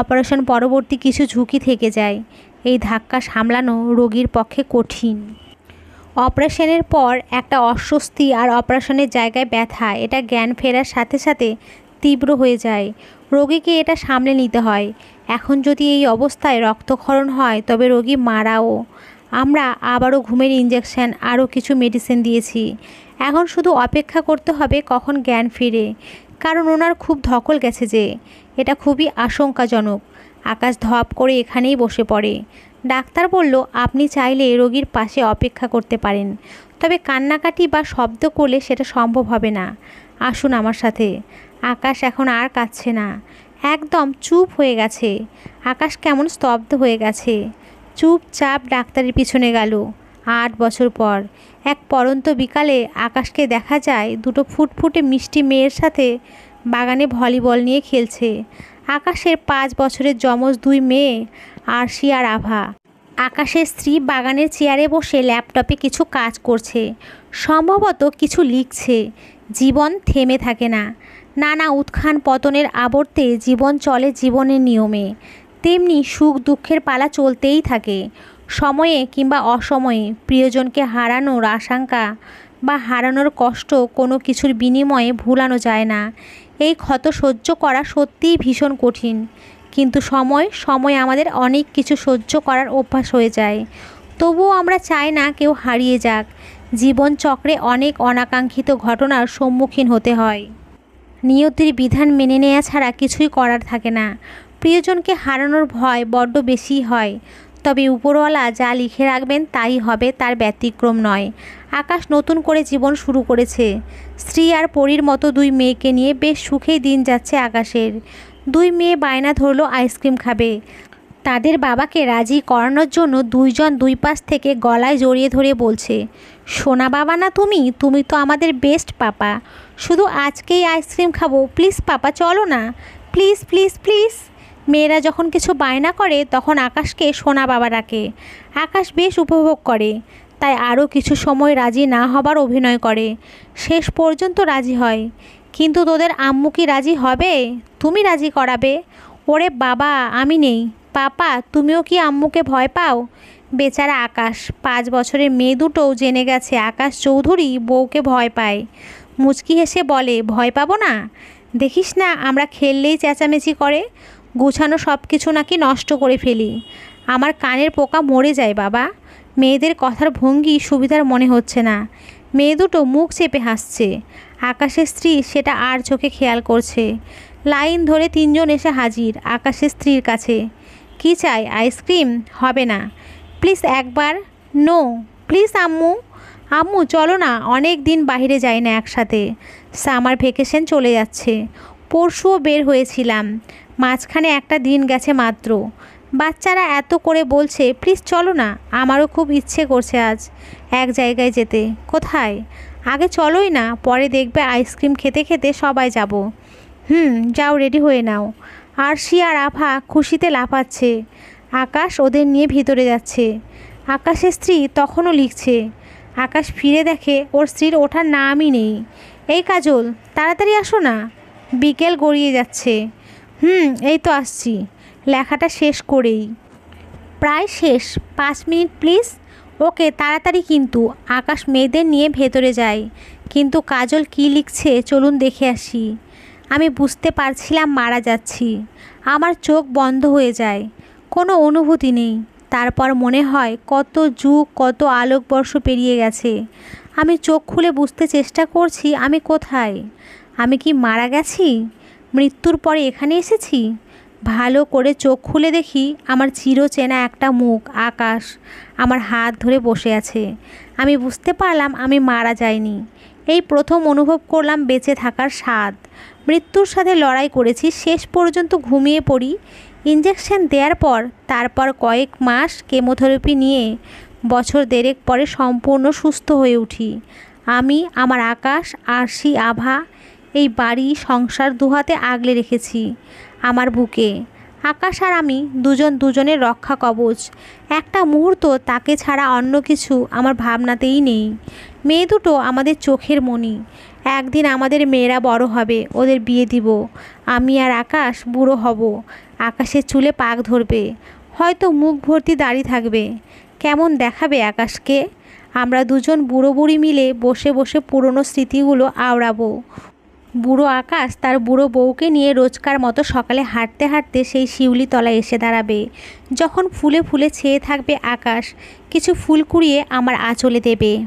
অপারেশন পরবর্তী কিছু ঝুঁকি থেকে যায়। এই ধাক্কা সামলানো রোগীর পক্ষে কঠিন। অপারেশনের পর একটা অস্বস্তি আর অপারেশনের জায়গায় ব্যথা, এটা জ্ঞান ফেরার সাথে সাথে তীব্র হয়ে যায়। রোগীকে এটা সামলে নিতে হয়। এখন যদি এই অবস্থায় রক্তক্ষরণ হয় তবে রোগী মারাও। আমরা আবারও ঘুমের ইঞ্জেকশন, আরও কিছু মেডিসিন দিয়েছি। এখন শুধু অপেক্ষা করতে হবে কখন জ্ঞান ফিরে, কারণ ওনার খুব ধকল গেছে যে। এটা খুবই আশঙ্কাজনক। আকাশ ধপ করে এখানেই বসে পড়ে। ডাক্তার বলল, আপনি চাইলে রোগীর পাশে অপেক্ষা করতে পারেন, তবে কান্নাকাটি বা শব্দ করলে সেটা সম্ভব হবে না। আসুন আমার সাথে। আকাশ এখন আর কাঁদছে না, একদম চুপ হয়ে গেছে। আকাশ কেমন স্তব্ধ হয়ে গেছে। চুপচাপ ডাক্তারের পিছনে গেল। 8 বছর পর এক পড়ন্ত বিকালে আকাশকে দেখা যায় দুটো ফুটফুটে মিষ্টি মেয়ের সাথে বাগানে ভলিবল নিয়ে খেলছে। আকাশের 5 বছরের যমজ 2 মেয়ে, আরশি আর আভা। আকাশের স্ত্রী বাগানের চেয়ারে বসে ল্যাপটপে কিছু কাজ করছে, সম্ভবত কিছু লিখছে। জীবন থেমে থাকে না। নানা উত্থান পতনের আবর্তে জীবন চলে জীবনের নিয়মে। তেমনি সুখ দুঃখের পালা চলতেই থাকে। সময়ে কিংবা অসময়ে প্রিয়জনকে হারানোর আশঙ্কা বা হারানোর কষ্ট কোনো কিছুর বিনিময়ে ভুলানো যায় না। এই ক্ষত সহ্য করা সত্যিই ভীষণ কঠিন, কিন্তু সময় আমাদের অনেক কিছু সহ্য করার অভ্যাস হয়ে যায়। তবুও আমরা চাই না কেউ হারিয়ে যাক। জীবন চক্রে অনেক অনাকাঙ্ক্ষিত ঘটনার সম্মুখীন হতে হয়। নিয়তির বিধান মেনে নেওয়া ছাড়া কিছুই করার থাকে না। প্রিয়জনকে হারানোর ভয় বড্ড বেশি হয়, তবে উপরওয়ালা যা লিখে রাখবেন তাই হবে, তার ব্যতিক্রম নয়। আকাশ নতুন করে জীবন শুরু করেছে। স্ত্রী আর পরীর মতো 2 মেয়েকে নিয়ে বেশ সুখেই দিন যাচ্ছে আকাশের। 2 মেয়ে বায়না ধরলো আইসক্রিম খাবে। তাদের বাবাকে রাজি করানোর জন্য 2 জন 2 পাশ থেকে গলায় জড়িয়ে ধরে বলছে, সোনা বাবা না তুমি, তুমি তো আমাদের বেস্ট পাপা। শুধু আজকেই আইসক্রিম খাবো, প্লিজ পাপা চলো না, প্লিজ প্লিজ প্লিজ। মেয়েরা যখন কিছু বায়না করে তখন আকাশকে সোনা বাবা ডাকে। আকাশ বেশ উপভোগ করে, তাই আরও কিছু সময় রাজি না হবার অভিনয় করে। শেষ পর্যন্ত রাজি হয়। কিন্তু তোদের আম্মু কি রাজি হবে? তুমি রাজি করাবে? ওরে বাবা, আমি নেই। পাপা, তুমিও কি আম্মুকে ভয় পাও? বেচারা আকাশ। 5 বছরের মেয়ে দুটোও জেনে গেছে আকাশ চৌধুরী বউকে ভয় পায়। মুচকি হেসে বলে, ভয় পাবো না? দেখিস না, আমরা খেললেই চেঁচামেচি করে, গুছানো সব কিছু নাকি নষ্ট করে ফেলি। আমার কানের পোকা মরে যায় বাবা। মেয়েদের কথার ভঙ্গি সুবিধার মনে হচ্ছে না। মেয়ে দুটো মুখ চেপে হাসছে। আকাশের স্ত্রী সেটা আর চোখে খেয়াল করছে। লাইন ধরে 3 জন এসে হাজির আকাশের স্ত্রীর কাছে। কি চাই? আইসক্রিম? হবে না প্লিজ একবার। নো প্লিজ আম্মু। আম্মু চলো না, অনেক দিন বাইরে যাই না একসাথে। সামার ভ্যাকেশন চলে যাচ্ছে, পরশুও বের হয়েছিলাম, মাঝখানে একটা দিন গেছে মাত্র। বাচ্চারা এত করে বলছে প্লিজ চলো না, আমারও খুব ইচ্ছে করছে আজ এক জায়গায় যেতে। কোথায়? আগে চলোই না, পরে দেখবে আইসক্রিম খেতে খেতে সবাই যাব। যাও, রেডি হয়ে নাও। আরশি আর আভা খুশিতে লাফাচ্ছে। আকাশ ওদের নিয়ে ভিতরে যাচ্ছে। আকাশের স্ত্রী তখনও লিখছে। আকাশ ফিরে দেখে ওর স্ত্রীর ওঠার নামই নেই। এই কাজল, তাড়াতাড়ি আসো না, বিকেল গড়িয়ে যাচ্ছে। এই তো আসছি, লেখাটা শেষ করেই। প্রায় শেষ, 5 মিনিট প্লিজ। ওকে তাড়াতাড়ি কিন্তু। আকাশ মেয়েদের নিয়ে ভেতরে যায়। কিন্তু কাজল কি লিখছে চলুন দেখে আসি। আমি বুঝতে পারছিলাম মারা যাচ্ছি। আমার চোখ বন্ধ হয়ে যায়, কোনো অনুভূতি নেই। তারপর মনে হয় কত যুগ, কত আলোকবর্ষ পেরিয়ে গেছে। আমি চোখ খুলে বুঝতে চেষ্টা করছি আমি কোথায়। আমি কি মারা গেছি? মৃত্যুর পরে এখানে এসেছি? ভালো করে চোখ খুলে দেখি আমার চিরচেনা একটা মুখ, আকাশ, আমার হাত ধরে বসে আছে। আমি বুঝতে পারলাম আমি মারা যাইনি। এই প্রথম অনুভব করলাম বেঁচে থাকার স্বাদ। মৃত্যুর সাথে লড়াই করেছি, শেষ পর্যন্ত ঘুমিয়ে পড়ি ইঞ্জেকশন দেওয়ার পর। তারপর কয়েক মাস কেমোথেরাপি নিয়ে বছর দেড়েক পরে সম্পূর্ণ সুস্থ হয়ে উঠি। আমি, আমার আকাশ, আরশি, আভা, এই বাড়ি সংসার দুহাতে আগলে রেখেছি আমার বুকে। আকাশ আর আমি দুজন দুজনের রক্ষা কবচ। একটা মুহূর্ত তাকে ছাড়া অন্য কিছু আমার ভাবনাতেই নেই। মেয়ে দুটো আমাদের চোখের মণি। একদিন আমাদের মেয়েরা বড় হবে, ওদের বিয়ে দিব। আমি আর আকাশ বুড়ো হব। আকাশের চুলে পাক ধরবে, হয়তো মুখ ভর্তি দাড়ি থাকবে। কেমন দেখাবে আকাশকে? আমরা দুজন বুড়ো বুড়ি মিলে বসে বসে পুরনো স্মৃতিগুলো আওড়াবো। বুড়ো আকাশ তার বুড়ো বউকে নিয়ে রোজকার মতো সকালে হাঁটতে হাঁটতে সেই শিউলি তলায় এসে দাঁড়াবে। যখন ফুলে ফুলে ছেয়ে থাকবে আকাশ, কিছু ফুল কুড়িয়ে আমার আঁচলে দেবে।